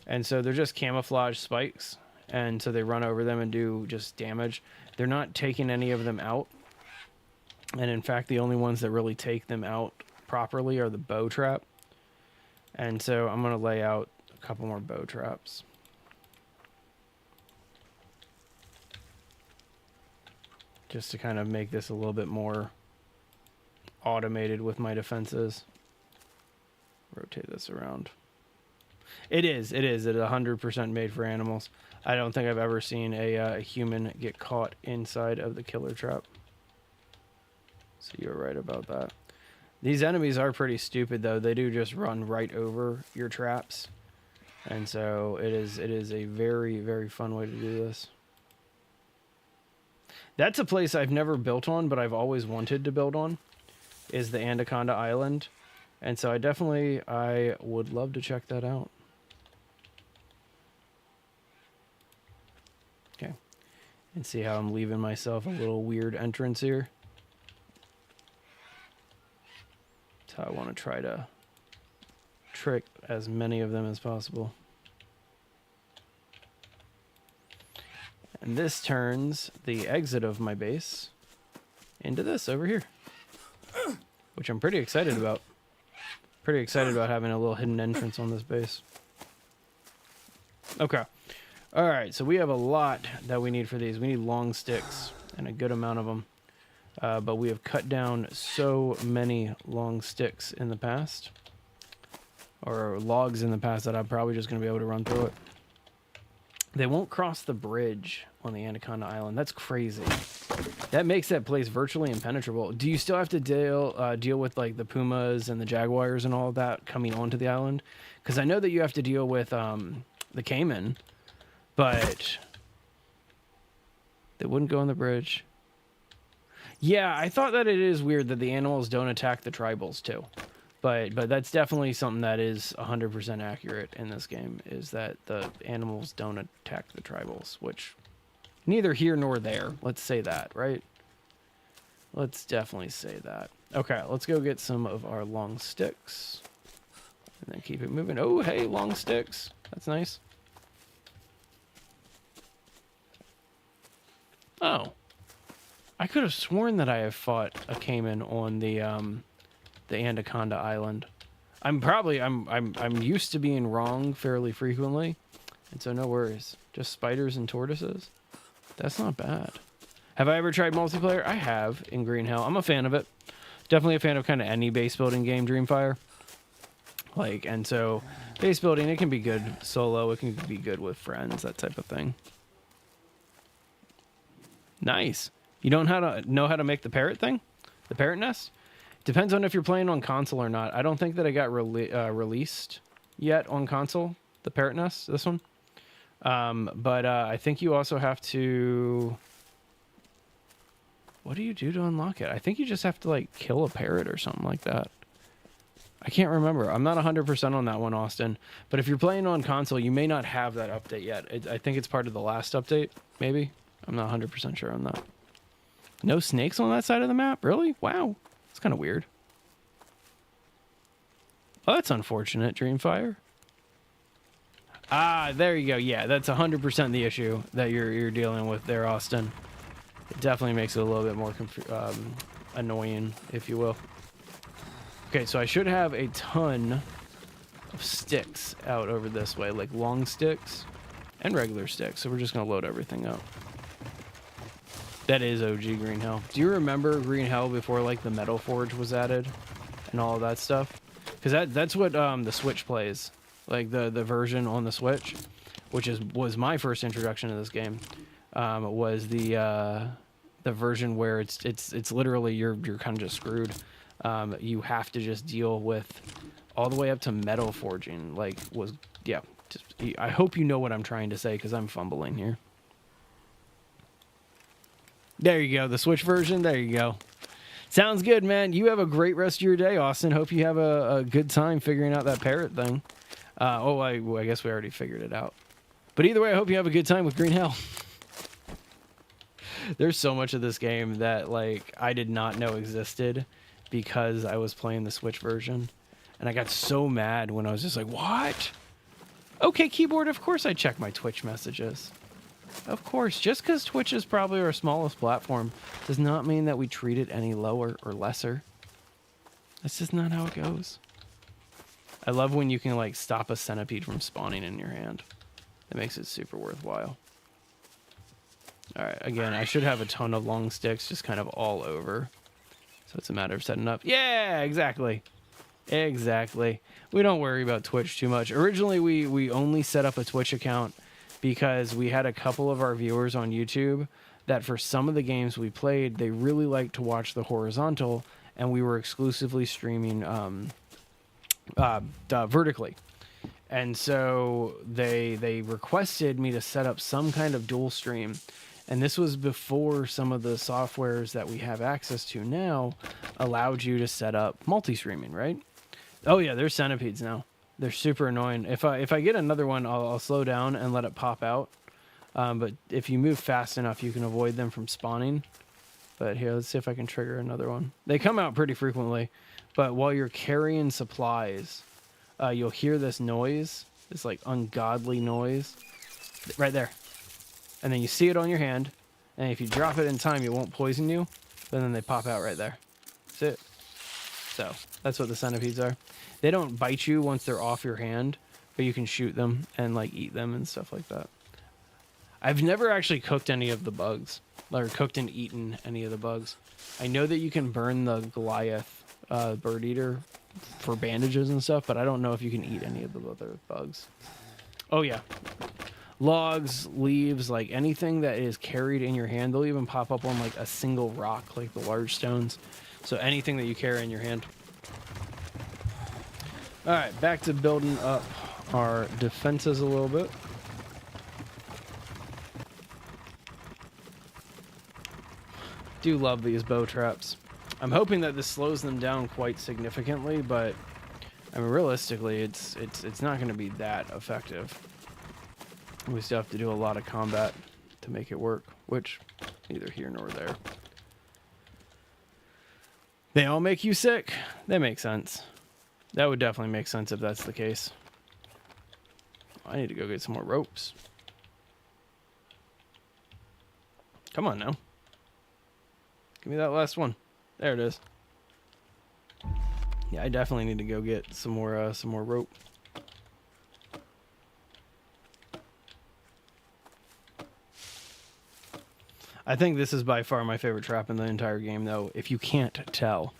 And so they're just camouflage spikes. And so they run over them and do just damage. They're not taking any of them out. And in fact, the only ones that really take them out properly are the bow trap. And so I'm going to lay out a couple more bow traps. Just to kind of make this a little bit more automated with my defenses. Rotate this around. It is 100% made for animals. I don't think I've ever seen a human get caught inside of the killer trap. So you're right about that. These enemies are pretty stupid though. They do just run right over your traps. And so it is a very, very fun way to do this. That's a place I've never built on, but I've always wanted to build on, is the Anaconda Island. And so I would love to check that out. Okay. And see how I'm leaving myself a little weird entrance here. That's how I want to try to trick as many of them as possible. And this turns the exit of my base into this over here, which I'm pretty excited about. Pretty excited about having a little hidden entrance on this base. Okay. All right, so we have a lot that we need for these. We need long sticks and a good amount of them. But we have cut down so many long sticks in the past, or logs in the past, that I'm probably just going to be able to run through it. They won't cross the bridge on the Anaconda Island. That's crazy. That makes that place virtually impenetrable. Do you still have to deal with like the pumas and the jaguars and all of that coming onto the island? Because I know that you have to deal with the caiman, but they wouldn't go on the bridge. Yeah, I thought that it is weird that the animals don't attack the tribals too. But that's definitely something that is 100% accurate in this game, is that the animals don't attack the tribals, which neither here nor there. Let's say that, right? Let's definitely say that. Okay, let's go get some of our long sticks. And then keep it moving. Oh, hey, long sticks. That's nice. Oh. I could have sworn that I have fought a caiman on the Anaconda Island. I'm used to being wrong fairly frequently, and so no worries. Just spiders and tortoises. That's not bad. Have I ever tried multiplayer? I have in Green Hell. I'm a fan of it. Definitely a fan of kind of any base building game, Dreamfire. Like, and so base building, it can be good solo. It can be good with friends, that type of thing. Nice. You don't know how to make the parrot thing? The parrot nest? Depends on if you're playing on console or not. I don't think that it got released yet on console, the parrot nest, this one. But I think you also have to... What do you do to unlock it? I think you just have to, like, kill a parrot or something like that. I can't remember. I'm not 100% on that one, Austin. But if you're playing on console, you may not have that update yet. I think it's part of the last update, maybe. I'm not 100% sure on that. No snakes on that side of the map? Really? Wow. It's kind of weird. Oh, that's unfortunate, Dreamfire. Ah, there you go. Yeah, that's 100% the issue that you're dealing with there, Austin. It definitely makes it a little bit more annoying, if you will. Okay, so I should have a ton of sticks out over this way, like long sticks and regular sticks. So we're just going to load everything up. That is OG Green Hell. Do you remember Green Hell before like the Metal Forge was added and all of that stuff? Because that's what the Switch plays, like the version on the Switch, which was my first introduction to this game. Was the version where it's literally you're kind of just screwed. You have to just deal with all the way up to metal forging. I hope you know what I'm trying to say, because I'm fumbling here. There you go, the Switch version. There you go. Sounds good, man. You have a great rest of your day, Austin. Hope you have a good time figuring out that parrot thing. I guess we already figured it out. But either way, I hope you have a good time with Green Hell. There's so much of this game that like I did not know existed because I was playing the Switch version. And I got so mad when I was just like, what? Okay, keyboard, of course I check my Twitch messages. Of course, just because Twitch is probably our smallest platform does not mean that we treat it any lower or lesser. That's just not how it goes. I love when you can like stop a centipede from spawning in your hand. It makes it super worthwhile. All right, again, I should have a ton of long sticks just kind of all over. So it's a matter of setting up. Yeah, exactly. Exactly. We don't worry about Twitch too much. Originally, we only set up a Twitch account because we had a couple of our viewers on YouTube that for some of the games we played, they really liked to watch the horizontal, and we were exclusively streaming vertically. And so they requested me to set up some kind of dual stream. And this was before some of the softwares that we have access to now allowed you to set up multi-streaming, right? Oh yeah, there's centipedes now. They're super annoying. If I get another one, I'll slow down and let it pop out. But if you move fast enough, you can avoid them from spawning. But here, let's see if I can trigger another one. They come out pretty frequently. But while you're carrying supplies, you'll hear this noise. This like ungodly noise. Right there. and then you see it on your hand, and if you drop it in time, it won't poison you, but then they pop out right there. That's it. So that's what the centipedes are. They don't bite you once they're off your hand, but you can shoot them and like eat them and stuff like that. I've never actually cooked any of the bugs, or cooked and eaten any of the bugs. I know that you can burn the Goliath bird eater for bandages and stuff, but I don't know if you can eat any of the other bugs. Oh yeah, logs, leaves, like anything that is carried in your hand, they'll even pop up on like a single rock, like the large stones. So anything that you carry in your hand. All right, back to building up our defenses a little bit. Do love these bow traps. I'm hoping that this slows them down quite significantly, but I mean, realistically, it's not going to be that effective. We still have to do a lot of combat to make it work, which neither here nor there. They all make you sick. That makes sense. That would definitely make sense if that's the case. I need to go get some more ropes. Come on now. Give me that last one. There it is. Yeah, I definitely need to go get some more rope. I think this is by far my favorite trap in the entire game, though, if you can't tell.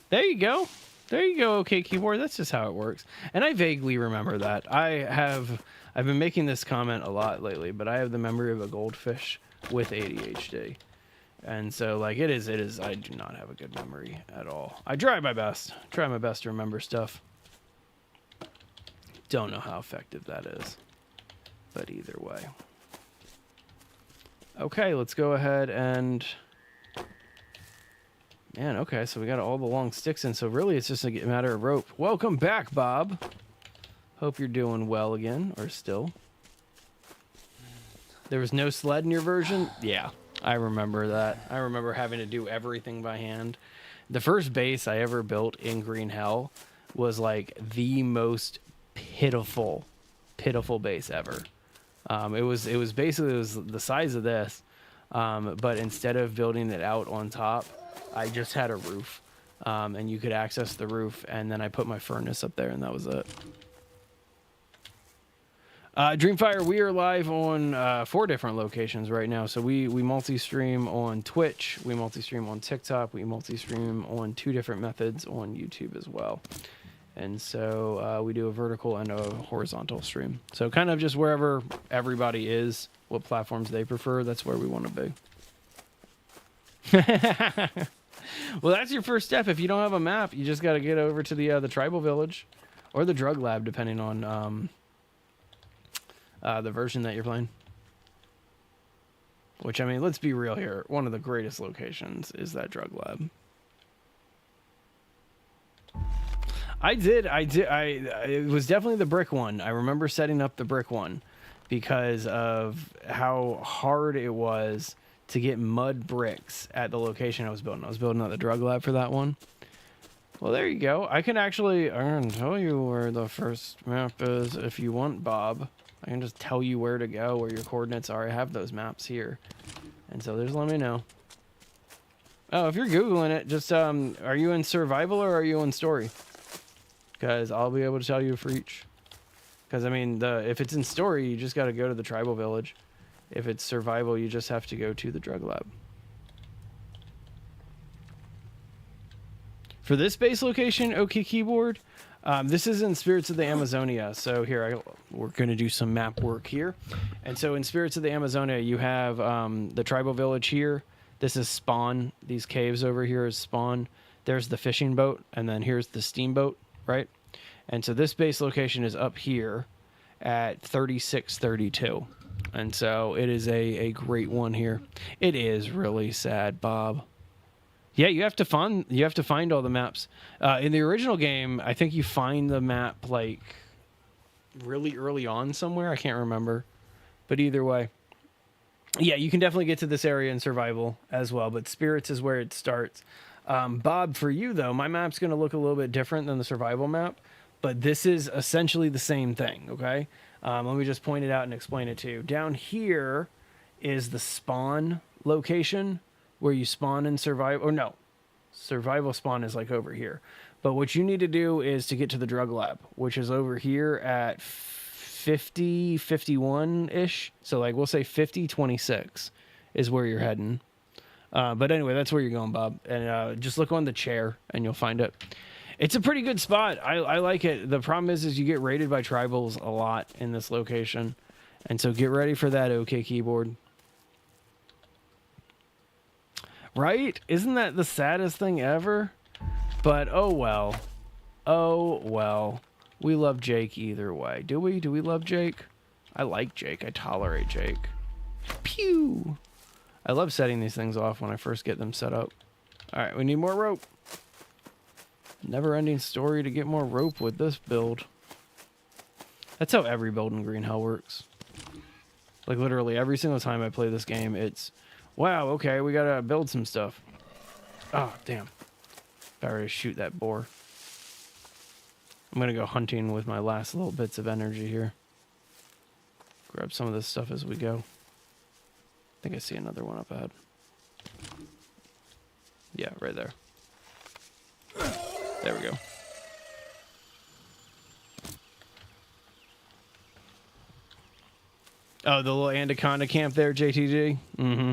There you go. There you go, okay, keyboard. That's just how it works. And I vaguely remember that. I've been making this comment a lot lately, but I have the memory of a goldfish with ADHD. And so, like, it is, I do not have a good memory at all. I try my best to remember stuff. Don't know how effective that is, but either way. Okay, let's go ahead and... Man, okay, so we got all the long sticks in, so really it's just a matter of rope. Welcome back, Bob. Hope you're doing well again, or still. There was no sled in your version? Yeah, I remember that. I remember having to do everything by hand. The first base I ever built in Green Hell was like the most pitiful base ever. It was basically the size of this, but instead of building it out on top, I just had a roof, and you could access the roof, and then I put my furnace up there, and that was it. Dreamfire, we are live on 4 different locations right now. So we multi-stream on Twitch, we multi-stream on TikTok, we multi-stream on 2 different methods on YouTube as well. And so we do a vertical and a horizontal stream. So kind of just wherever everybody is, what platforms they prefer, that's where we want to be. Well, that's your first step. If you don't have a map, you just got to get over to the tribal village or the drug lab, depending on the version that you're playing. Which, I mean, let's be real here. One of the greatest locations is that drug lab. It was definitely the brick one. I remember setting up the brick one because of how hard it was to get mud bricks at the location I was building. I was building at the drug lab for that one. Well, there you go. I can tell you where the first map is if you want, Bob. I can just tell you where to go, where your coordinates are. I have those maps here. And so just let me know. Oh, if you're Googling it, just, are you in survival or are you in story? Because I'll be able to tell you for each. Because, I mean, if it's in story, you just got to go to the tribal village. If it's survival, you just have to go to the drug lab. For this base location, OK Keyboard, this is in Spirits of the Amazonia. So here, we're going to do some map work here. And so in Spirits of the Amazonia, you have the tribal village here. This is spawn. These caves over here is spawn. There's the fishing boat, and then here's the steamboat, right? And so this base location is up here at 3632. And so it is a great one here. It is really sad, Bob. Yeah, you have to find all the maps. In the original game, I think you find the map like really early on somewhere. I can't remember. But either way. Yeah, you can definitely get to this area in survival as well, but Spirits is where it starts. Bob, for you though, my map's going to look a little bit different than the survival map, but this is essentially the same thing, okay? Let me just point it out and explain it to you. Down here is the spawn location where you spawn in survival, or no, survival spawn is like over here. But what you need to do is to get to the drug lab, which is over here at 50, 51-ish. So like we'll say 50, 26 is where you're heading. But anyway, that's where you're going, Bob. And just look on the chair and you'll find it. It's a pretty good spot. I like it. The problem is you get raided by tribals a lot in this location. And so get ready for that, OK Keyboard. Right? Isn't that the saddest thing ever? But oh well. Oh well. We love Jake either way. Do we? Do we love Jake? I like Jake. I tolerate Jake. Pew! I love setting these things off when I first get them set up. Alright, we need more rope. Never-ending story to get more rope with this build. That's how every build in Green Hell works. Like, literally, every single time I play this game, it's... Wow, okay, we gotta build some stuff. Oh, damn. I already shoot that boar. I'm gonna go hunting with my last little bits of energy here. Grab some of this stuff as we go. I think I see another one up ahead. Yeah, right there. There we go. Oh, the little anaconda camp there, JTG? Mm-hmm.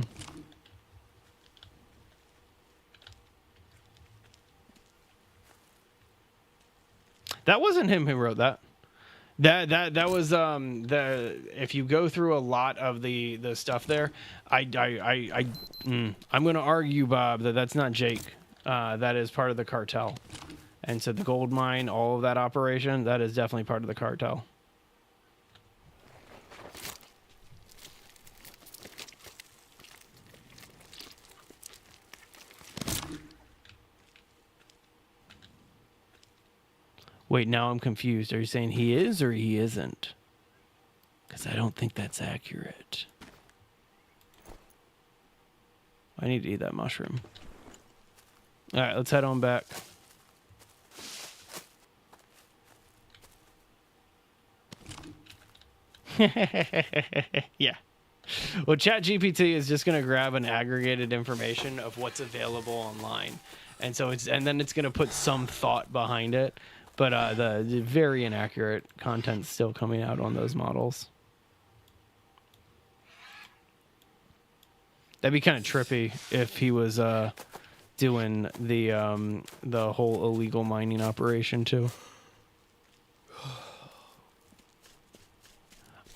That wasn't him who wrote that. That was the if you go through a lot of the stuff there, I'm going to argue, Bob, that that's not Jake. That is part of the cartel. And so the gold mine, all of that operation, that is definitely part of the cartel. Wait, now I'm confused. Are you saying he is or he isn't? Because I don't think that's accurate. I need to eat that mushroom. All right, let's head on back. Yeah. Well, ChatGPT is just going to grab an aggregated information of what's available online. And so then it's going to put some thought behind it. But the very inaccurate content's still coming out on those models. That'd be kind of trippy if he was doing the whole illegal mining operation too.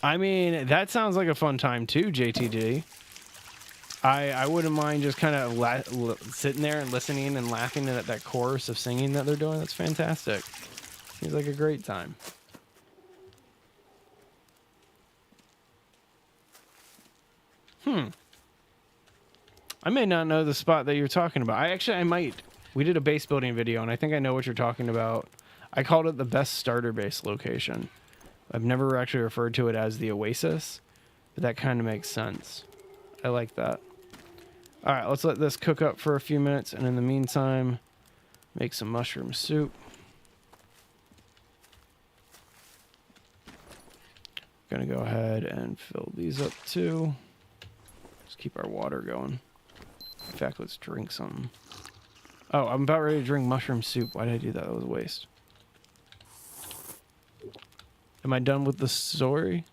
I mean, that sounds like a fun time too, JTG. I wouldn't mind just kind of sitting there and listening and laughing at that chorus of singing that they're doing. That's fantastic. Seems like a great time. I may not know the spot that you're talking about. I might. We did a base building video, and I think I know what you're talking about. I called it the best starter base location. I've never actually referred to it as the Oasis, but that kind of makes sense. I like that. All right, let's let this cook up for a few minutes, and in the meantime, make some mushroom soup. Gonna go ahead and fill these up too. Just keep our water going. In fact, let's drink some. Oh, I'm about ready to drink mushroom soup. Why did I do that? That was a waste. Am I done with the story?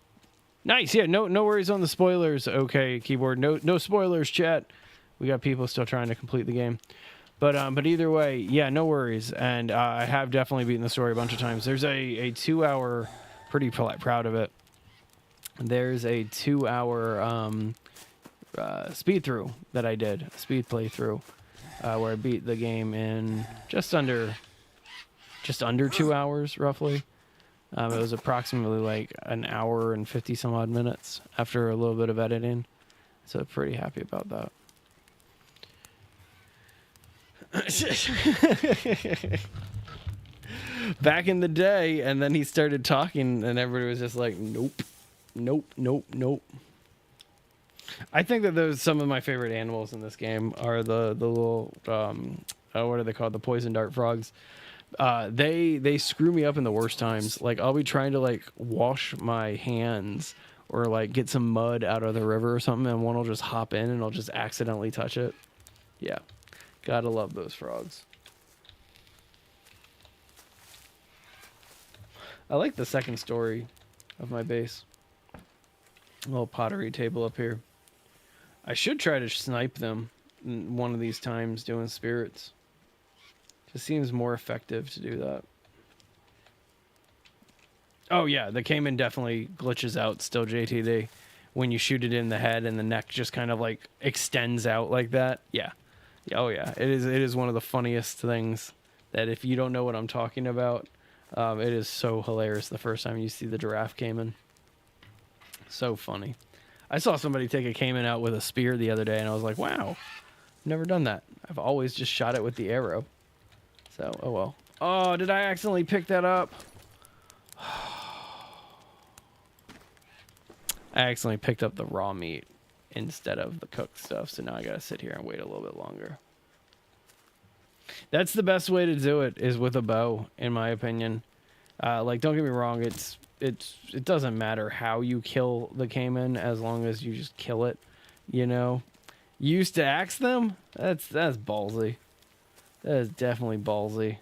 Nice. Yeah, no worries on the spoilers. Okay, Keyboard. No spoilers, chat. We got people still trying to complete the game. But either way, yeah, no worries. And I have definitely beaten the story a bunch of times. There's a 2-hour, pretty proud of it. There's a 2-hour speed through that I did, a speed playthrough, where I beat the game in just under 2 hours, roughly. It was approximately like an hour and 50 some odd minutes after a little bit of editing. So pretty happy about that. Back in the day, and then he started talking and everybody was just like, nope. I think that some of my favorite animals in this game are the little what are they called, the poison dart frogs, They screw me up in the worst times. Like I'll be trying to like wash my hands or like get some mud out of the river or something, and one will just hop in and I'll just accidentally touch it. Yeah, gotta love those frogs. I like the second story of my base. A little pottery table up here. I should try to snipe them one of these times doing spirits. Just seems more effective to do that. Oh yeah, the Cayman definitely glitches out still, JTD. When you shoot it in the head and the neck just kind of like extends out like that. Yeah. Oh yeah, it is one of the funniest things that if you don't know what I'm talking about, it is so hilarious the first time you see the giraffe Cayman. So funny. I saw somebody take a Cayman out with a spear the other day and I was like, wow, never done that. I've always just shot it with the arrow. So, oh well. Oh, did I accidentally pick that up? I accidentally picked up the raw meat instead of the cooked stuff, so now I gotta sit here and wait a little bit longer. That's the best way to do it, is with a bow, in my opinion. Like, don't get me wrong, it doesn't matter how you kill the Cayman as long as you just kill it, you know. You used to axe them? That's ballsy. That is definitely ballsy.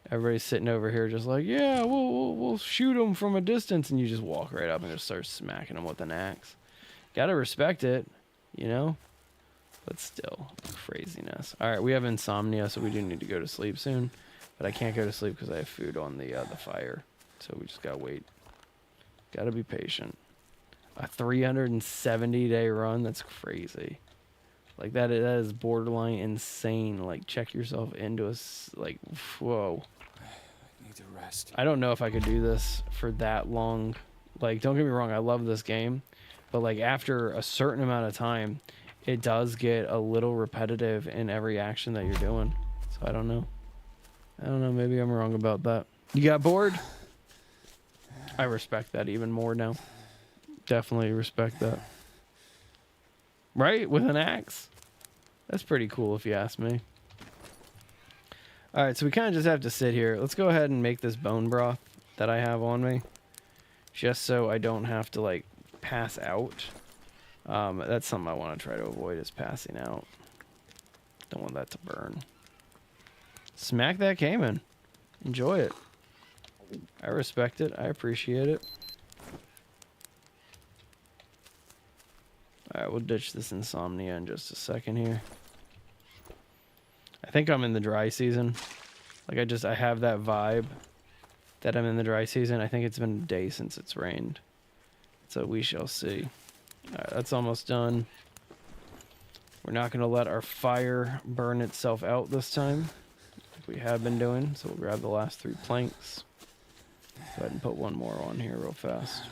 Everybody's sitting over here just like, yeah, we'll shoot them from a distance, and you just walk right up and just start smacking them with an axe. Gotta respect it, you know? But still, craziness. All right, we have insomnia, so we do need to go to sleep soon. But I can't go to sleep because I have food on the fire. So we just gotta wait. Gotta be patient. A 370-day run? That's crazy. Like, that is borderline insane. Like, check yourself into a... Like, whoa. I need to rest. I don't know if I could do this for that long. Like, don't get me wrong, I love this game. But, like, after a certain amount of time, it does get a little repetitive in every action that you're doing. So, I don't know. Maybe I'm wrong about that. You got bored? I respect that even more now. Definitely respect that. Right? With an axe? That's pretty cool if you ask me. Alright, so we kind of just have to sit here. Let's go ahead and make this bone broth that I have on me. Just so I don't have to, like, pass out. That's something I want to try to avoid, is passing out. Don't want that to burn. Smack that Cayman. Enjoy it. I respect it. I appreciate it. Alright, we'll ditch this insomnia in just a second here. I think I'm in the dry season. Like, I have that vibe that I'm in the dry season. I think it's been a day since it's rained. So we shall see. Alright, that's almost done. We're not going to let our fire burn itself out this time, like we have been doing. So we'll grab the last 3 planks. Go ahead and put one more on here real fast.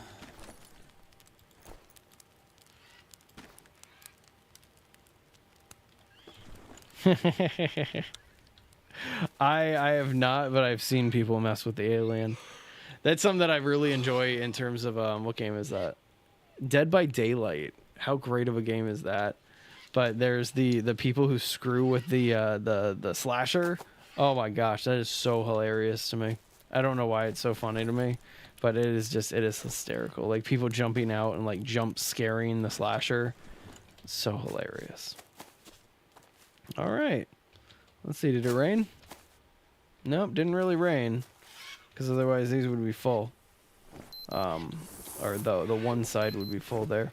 I have not, but I've seen people mess with the alien. That's something that I really enjoy in terms of what game is that? Dead by Daylight. How great of a game is that? But there's the people who screw with the slasher. Oh my gosh, that is so hilarious to me. I don't know why it's so funny to me, but it is hysterical. Like, people jumping out and like jump scaring the slasher. So hilarious. All right, let's see, did it rain? Nope, didn't really rain, because otherwise these would be full. Or the one side would be full there.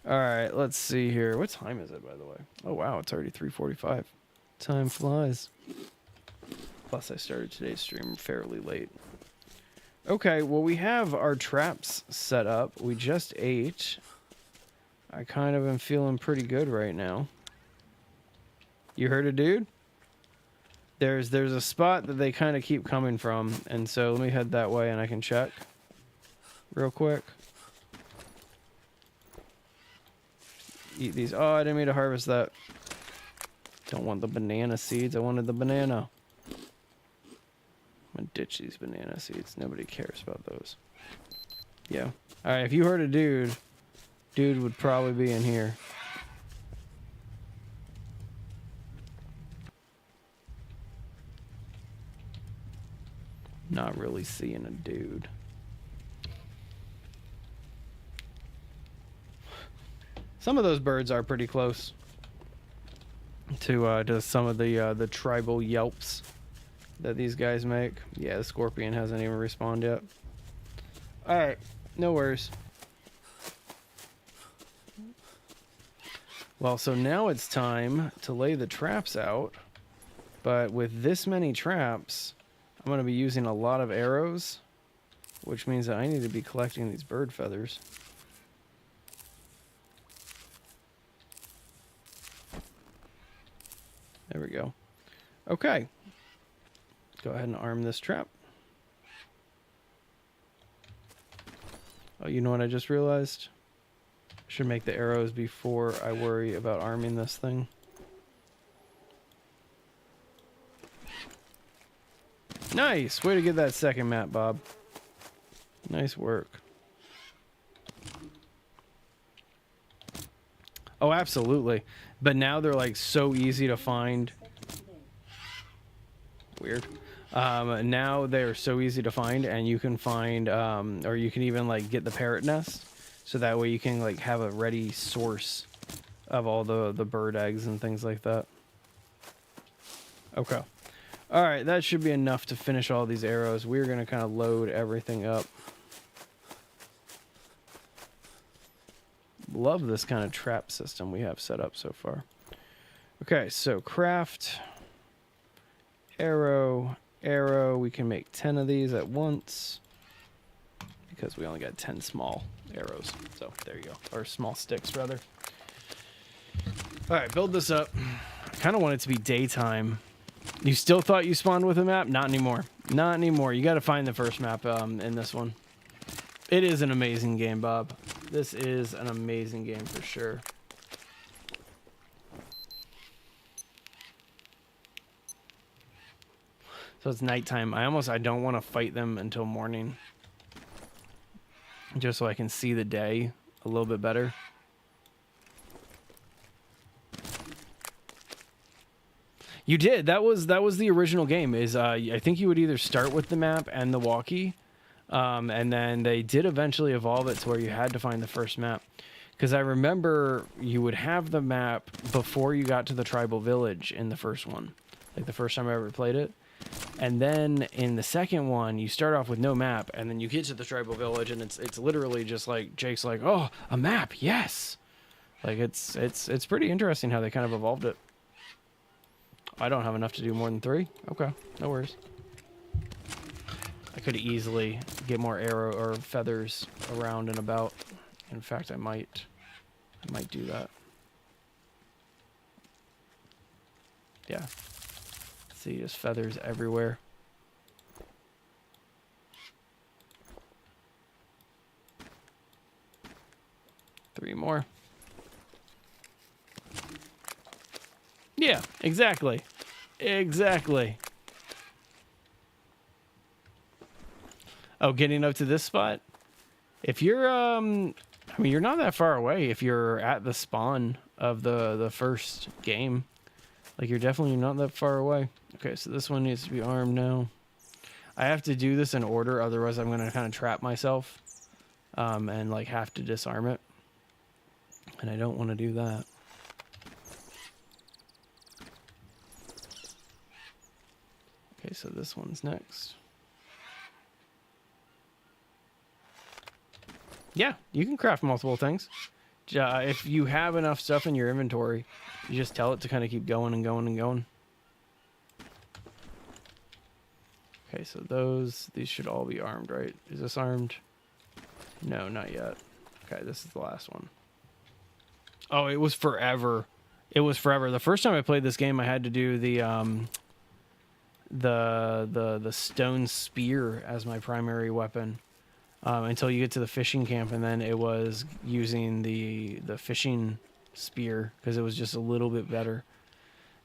All right, let's see here. What time is it, by the way? Oh wow, it's already 3:45. Time flies. Plus, I started today's stream fairly late. Okay, well, we have our traps set up. We just ate. I kind of am feeling pretty good right now. You heard a dude? There's a spot that they kind of keep coming from, and so let me head that way and I can check real quick. Eat these. Oh, I didn't mean to harvest that. Don't want the banana seeds. I wanted the banana. I'm gonna ditch these banana seeds. Nobody cares about those. Yeah. All right, if you heard a dude would probably be in here. Not really seeing a dude. Some of those birds are pretty close to some of the tribal yelps that these guys make. Yeah, the scorpion hasn't even responded yet. All right, no worries. Well, so now it's time to lay the traps out. But with this many traps, I'm going to be using a lot of arrows, which means that I need to be collecting these bird feathers. There we go. Okay. Go ahead and arm this trap. Oh, you know what I just realized? I should make the arrows before I worry about arming this thing. Nice! Way to get that second map, Bob. Nice work. Oh, absolutely. But now they're like so easy to find. Weird. Now they're so easy to find, and you can find, or you can even like get the parrot nest, so that way you can like have a ready source of all the bird eggs and things like that. Okay. All right, that should be enough to finish all these arrows. We're gonna kind of load everything up. Love this kind of trap system we have set up so far. Okay, so craft, arrow, arrow. We can make 10 of these at once because we only got 10 small arrows. So there you go, or small sticks rather. All right, build this up. I kind of want it to be daytime. You still thought you spawned with a map? Not anymore. Not anymore. You got to find the first map in this one. It is an amazing game, Bob. This is an amazing game for sure. So it's nighttime. I don't want to fight them until morning. Just so I can see the day a little bit better. You did. That was the original game. I think you would either start with the map and the walkie. And then they did eventually evolve it to where you had to find the first map. Because I remember you would have the map before you got to the tribal village in the first one. Like the first time I ever played it. And then in the second one, you start off with no map. And then you get to the tribal village and it's literally just like, Jake's like, oh, a map, yes! Like it's pretty interesting how they kind of evolved it. I don't have enough to do more than 3. Okay, no worries. I could easily get more arrow or feathers around and about. In fact, I might do that. Yeah. See, just feathers everywhere. Three more. Yeah, exactly. Exactly. Oh, getting up to this spot? If you're, I mean, you're not that far away if you're at the spawn of the first game. Like, you're definitely not that far away. Okay, so this one needs to be armed now. I have to do this in order, otherwise I'm going to kind of trap myself. And, like, have to disarm it. And I don't want to do that. Okay, so this one's next. Yeah, you can craft multiple things. If you have enough stuff in your inventory, you just tell it to kind of keep going and going and going. Okay, so these should all be armed, right? Is this armed? No, not yet. Okay, this is the last one. Oh, it was forever. It was forever. The first time I played this game, I had to do the stone spear as my primary weapon. Until you get to the fishing camp, and then it was using the fishing spear because it was just a little bit better.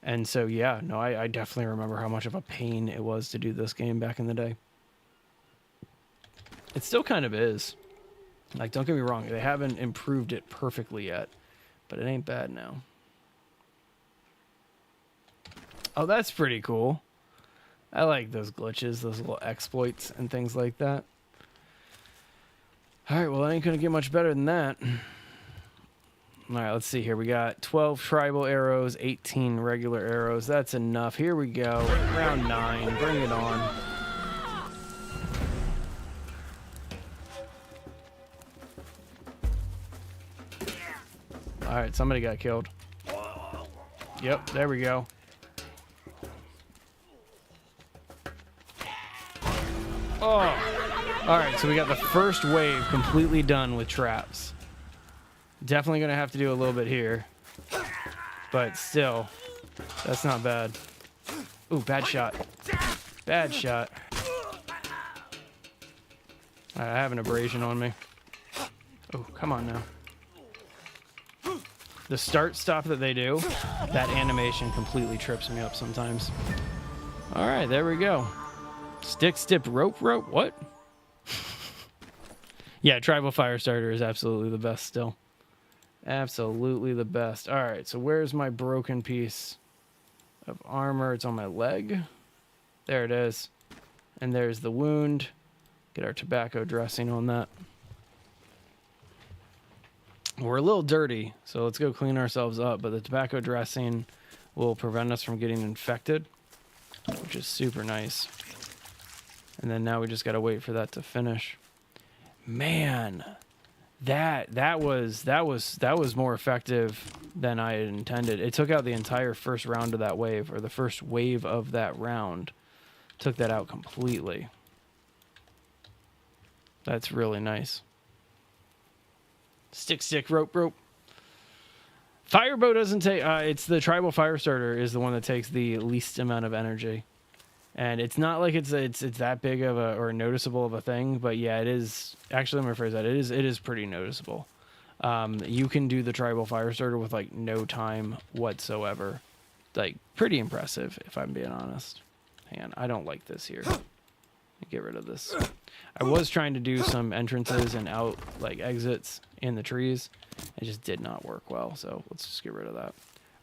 And so yeah, no, I definitely remember how much of a pain it was to do this game back in the day. It still kind of is. Like, don't get me wrong, they haven't improved it perfectly yet, but it ain't bad now. Oh, that's pretty cool. I like those glitches, those little exploits and things like that. All right, well, I ain't gonna get much better than that. All right, let's see here. We got 12 tribal arrows, 18 regular arrows. That's enough. Here we go. Round 9. Bring it on. All right, somebody got killed. Yep, there we go. Oh. All right, so we got the first wave completely done with traps. Definitely going to have to do a little bit here. But still, that's not bad. Ooh, bad shot. Bad shot. All right, I have an abrasion on me. Oh, come on now. The start-stop that they do, that animation completely trips me up sometimes. All right, there we go. Stick, stip, rope. What? Yeah, Tribal Firestarter is absolutely the best still. Absolutely the best. All right, so where's my broken piece of armor? It's on my leg. There it is. And there's the wound. Get our tobacco dressing on that. We're a little dirty, so let's go clean ourselves up. But the tobacco dressing will prevent us from getting infected, which is super nice. And then now we just got to wait for that to finish. Man, that was more effective than I had intended. It took out the entire first round of that wave, or the first wave of that round. Took that out completely. That's really nice. Stick, rope. Firebow doesn't take... it's the Tribal Firestarter is the one that takes the least amount of energy. And it's not like it's that big of a... or noticeable of a thing, but yeah, it is... Actually, let me rephrase that. It is pretty noticeable. You can do the Tribal Firestarter with, like, no time whatsoever. Like, pretty impressive, if I'm being honest. Hang on, I don't like this here. Get rid of this. I was trying to do some entrances and out, like, exits in the trees. It just did not work well, so let's just get rid of that.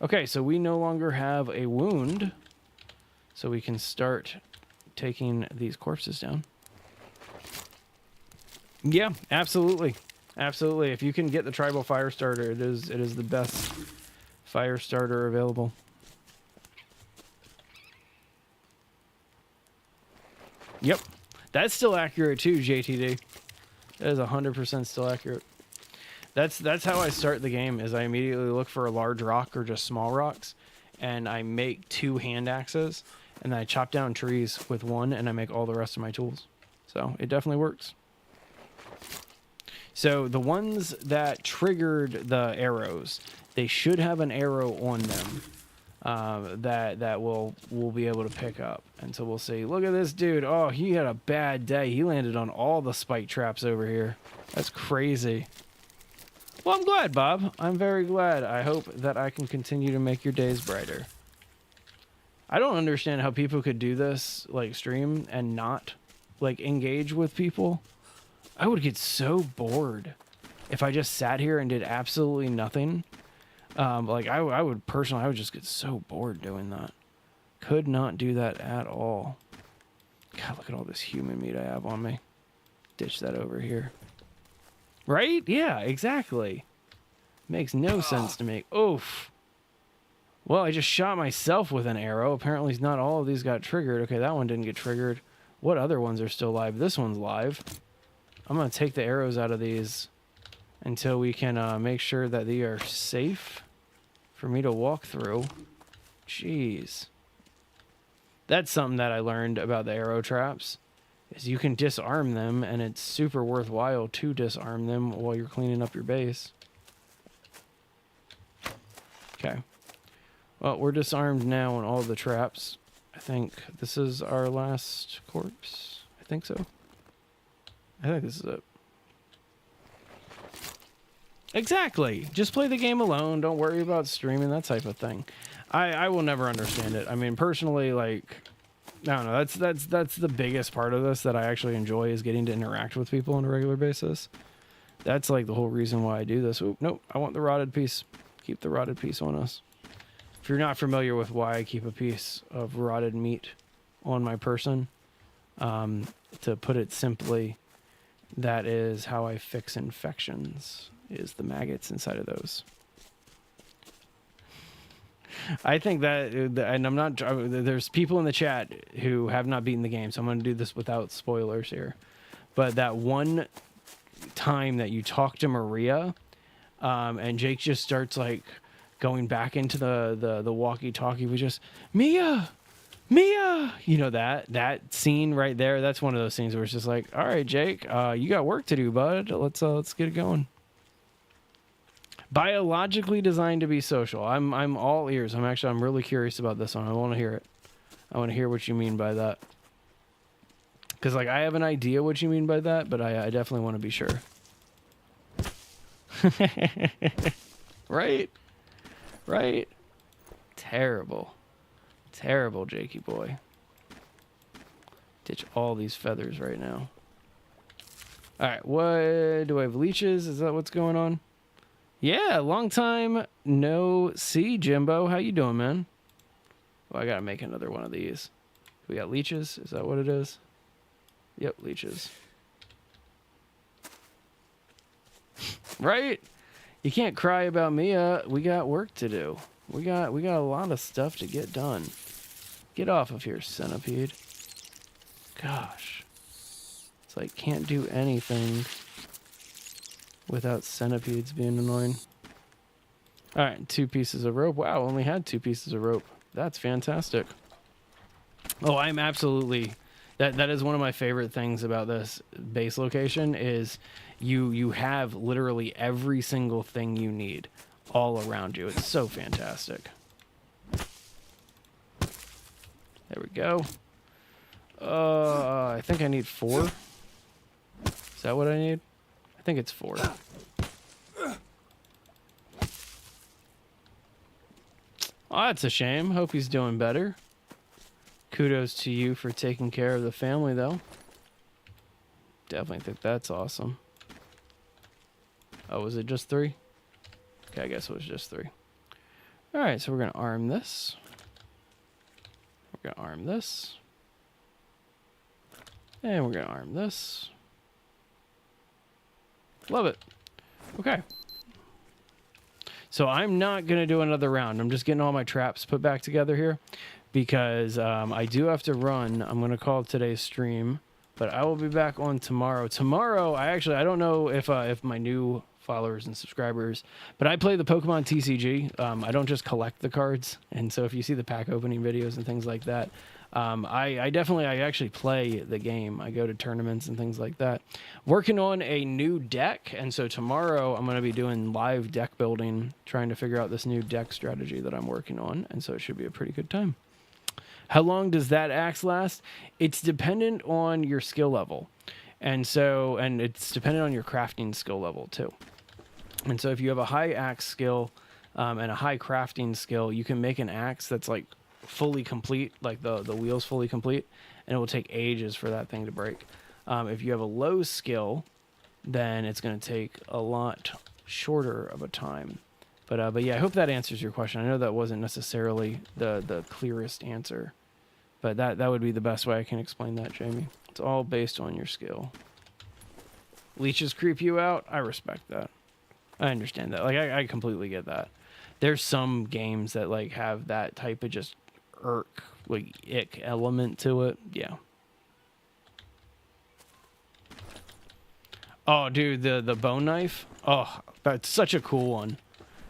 Okay, so we no longer have a wound, so we can start taking these corpses down. Yeah, absolutely. Absolutely. If you can get the Tribal Firestarter, it is the best fire starter available. Yep. That's still accurate too, JTD. That is 100% still accurate. That's how I start the game, is I immediately look for a large rock or just small rocks, and I make 2 hand axes, and then I chop down trees with one, and I make all the rest of my tools. So it definitely works. So the ones that triggered the arrows, they should have an arrow on them. That we'll be able to pick up. And so we'll see, look at this dude. Oh, he had a bad day. He landed on all the spike traps over here. That's crazy. Well, I'm glad, Bob. I'm very glad. I hope that I can continue to make your days brighter. I don't understand how people could do this, like, stream and not, like, engage with people. I would get so bored if I just sat here and did absolutely nothing. Like, I would personally, I would just get so bored doing that. Could not do that at all. God, look at all this human meat I have on me. Ditch that over here. Right? Yeah, exactly. Makes no sense to me. Oof. Well, I just shot myself with an arrow. Apparently not all of these got triggered. Okay, that one didn't get triggered. What other ones are still live? This one's live. I'm going to take the arrows out of these until we can make sure that they are safe for me to walk through. Jeez. That's something that I learned about the arrow traps, is you can disarm them, and it's super worthwhile to disarm them while you're cleaning up your base. Okay. Well, we're disarmed now on all the traps. I think this is our last corpse. I think so. I think this is it. Exactly. Just play the game alone. Don't worry about streaming, that type of thing. I will never understand it. I mean, personally, like, I don't know. That's the biggest part of this that I actually enjoy, is getting to interact with people on a regular basis. That's like the whole reason why I do this. Oop, nope. I want the rotted piece. Keep the rotted piece on us. If you're not familiar with why I keep a piece of rotted meat on my person. To put it simply, that is how I fix infections, is the maggots inside of those. I think that, and I'm not, there's people in the chat who have not beaten the game, so I'm going to do this without spoilers here. But that one time that you talk to Maria, and Jake just starts like going back into the walkie-talkie with just, Mia, you know, that scene right there, that's one of those things where it's just like, all right, Jake, you got work to do, bud. Let's get it going. Biologically designed to be social. I'm all ears. I'm really curious about this one. I want to hear it. I want to hear what you mean by that. Because like I have an idea what you mean by that, but I definitely want to be sure. Right? Terrible, Jakey boy. Ditch all these feathers right now. All right, what do I have? Leeches? Is that what's going on? Yeah, long time no see, Jimbo. How you doing, man? Well, I gotta make another one of these. We got leeches. Is that what it is? Yep, leeches. Right? You can't cry about Mia. We got work to do. We got a lot of stuff to get done. Get off of here, centipede. Gosh. It's like can't do anything without centipedes being annoying. All right, 2 pieces of rope. Wow, only had 2 pieces of rope. That's fantastic. Oh, I'm absolutely... That is one of my favorite things about this base location is you have literally every single thing you need all around you. It's so fantastic. There we go. I think I need 4. Is that what I need? I think it's 4. Oh, that's a shame. Hope he's doing better. Kudos to you for taking care of the family, though. Definitely think that's awesome. Oh, was it just 3? Okay, I guess it was just 3. All right, so we're going to arm this. We're going to arm this. And we're going to arm this. Love it. Okay. So I'm not going to do another round. I'm just getting all my traps put back together here because I do have to run. I'm going to call today's stream, but I will be back on tomorrow. Tomorrow, I don't know if my new followers and subscribers, but I play the Pokemon TCG. I don't just collect the cards. And so if you see the pack opening videos and things like that, I actually play the game. I go to tournaments and things like that. Working on a new deck, and so tomorrow I'm going to be doing live deck building, trying to figure out this new deck strategy that I'm working on, and so it should be a pretty good time. How long does that axe last? It's dependent on your skill level, and it's dependent on your crafting skill level too. And so if you have a high axe skill and a high crafting skill, you can make an axe that's like fully complete, like the wheel's fully complete, and it will take ages for that thing to break. If you have a low skill, then it's going to take a lot shorter of a time. But yeah, I hope that answers your question. I know that wasn't necessarily the clearest answer, but that would be the best way I can explain that, Jamie. It's all based on your skill. Leeches creep you out? I respect that. I understand that. Like I completely get that. There's some games that like have that type of just ick element to it. Yeah. Oh, dude, the bone knife. Oh, that's such a cool one.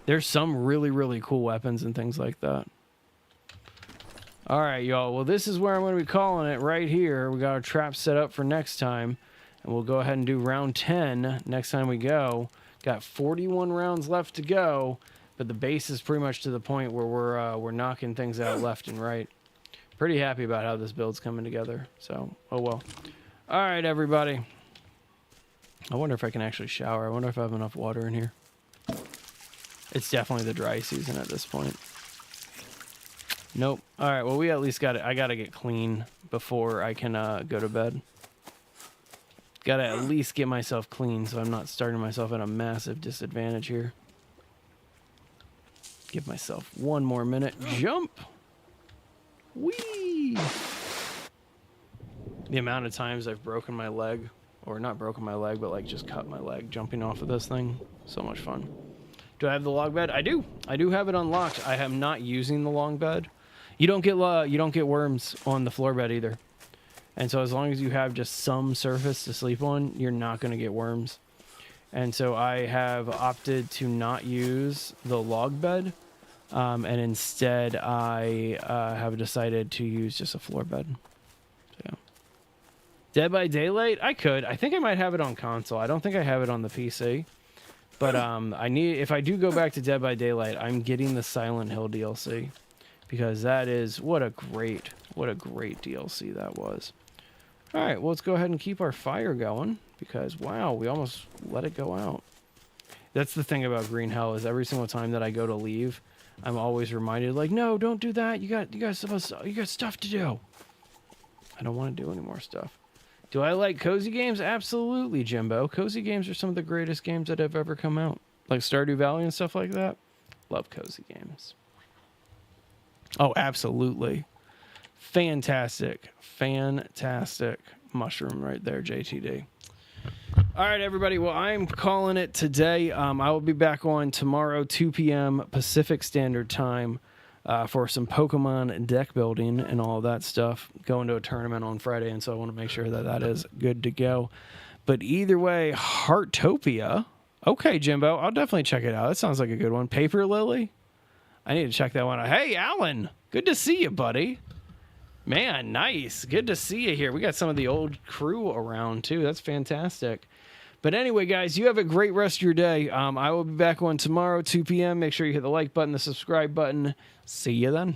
There's some really, really cool weapons and things like that. All right, y'all. Well, this is where I'm going to be calling it right here. We got our trap set up for next time, and we'll go ahead and do round 10 next time we go. Got 41 rounds left to go, but the base is pretty much to the point where we're knocking things out left and right. Pretty happy about how this build's coming together. So, oh well. All right, everybody. I wonder if I can actually shower. I wonder if I have enough water in here. It's definitely the dry season at this point. Nope. All right, well, we at least got it. I got to get clean before I can go to bed. Got to at least get myself clean so I'm not starting myself at a massive disadvantage here. Give myself one more minute. Jump. Whee! the amount of times I've broken my leg, or not broken my leg, but like just cut my leg jumping off of this thing. So much fun. Do I have the log bed? I do. I do have it unlocked. I am not using the long bed. You don't get worms on the floor bed either. And so as long as you have just some surface to sleep on, you're not going to get worms. And so I have opted to not use the log bed. And instead I have decided to use just a floor bed. So, yeah. Dead by Daylight? I could. I think I might have it on console. I don't think I have it on the PC. But if I do go back to Dead by Daylight, I'm getting the Silent Hill DLC. Because that is, what a great DLC that was. All right, well, let's go ahead and keep our fire going. Because, wow, we almost let it go out. That's the thing about Green Hell, is every single time that I go to leave, I'm always reminded, like, no, don't do that. You got stuff to do. I don't want to do any more stuff. Do I like cozy games? Absolutely, Jimbo. Cozy games are some of the greatest games that have ever come out. Like Stardew Valley and stuff like that. Love cozy games. Oh, absolutely. Fantastic mushroom right there, JTD. All right, everybody. Well, I'm calling it today. I will be back on tomorrow, 2 p.m. Pacific Standard Time, for some Pokemon deck building and all of that stuff. Going to a tournament on Friday, and so I want to make sure that that is good to go. But either way, Heartopia. Okay, Jimbo, I'll definitely check it out. That sounds like a good one. Paper Lily. I need to check that one out. Hey, Alan. Good to see you, buddy. Man, nice. Good to see you here. We got some of the old crew around, too. That's fantastic. But anyway, guys, you have a great rest of your day. I will be back on tomorrow, 2 p.m. Make sure you hit the like button, the subscribe button. See you then.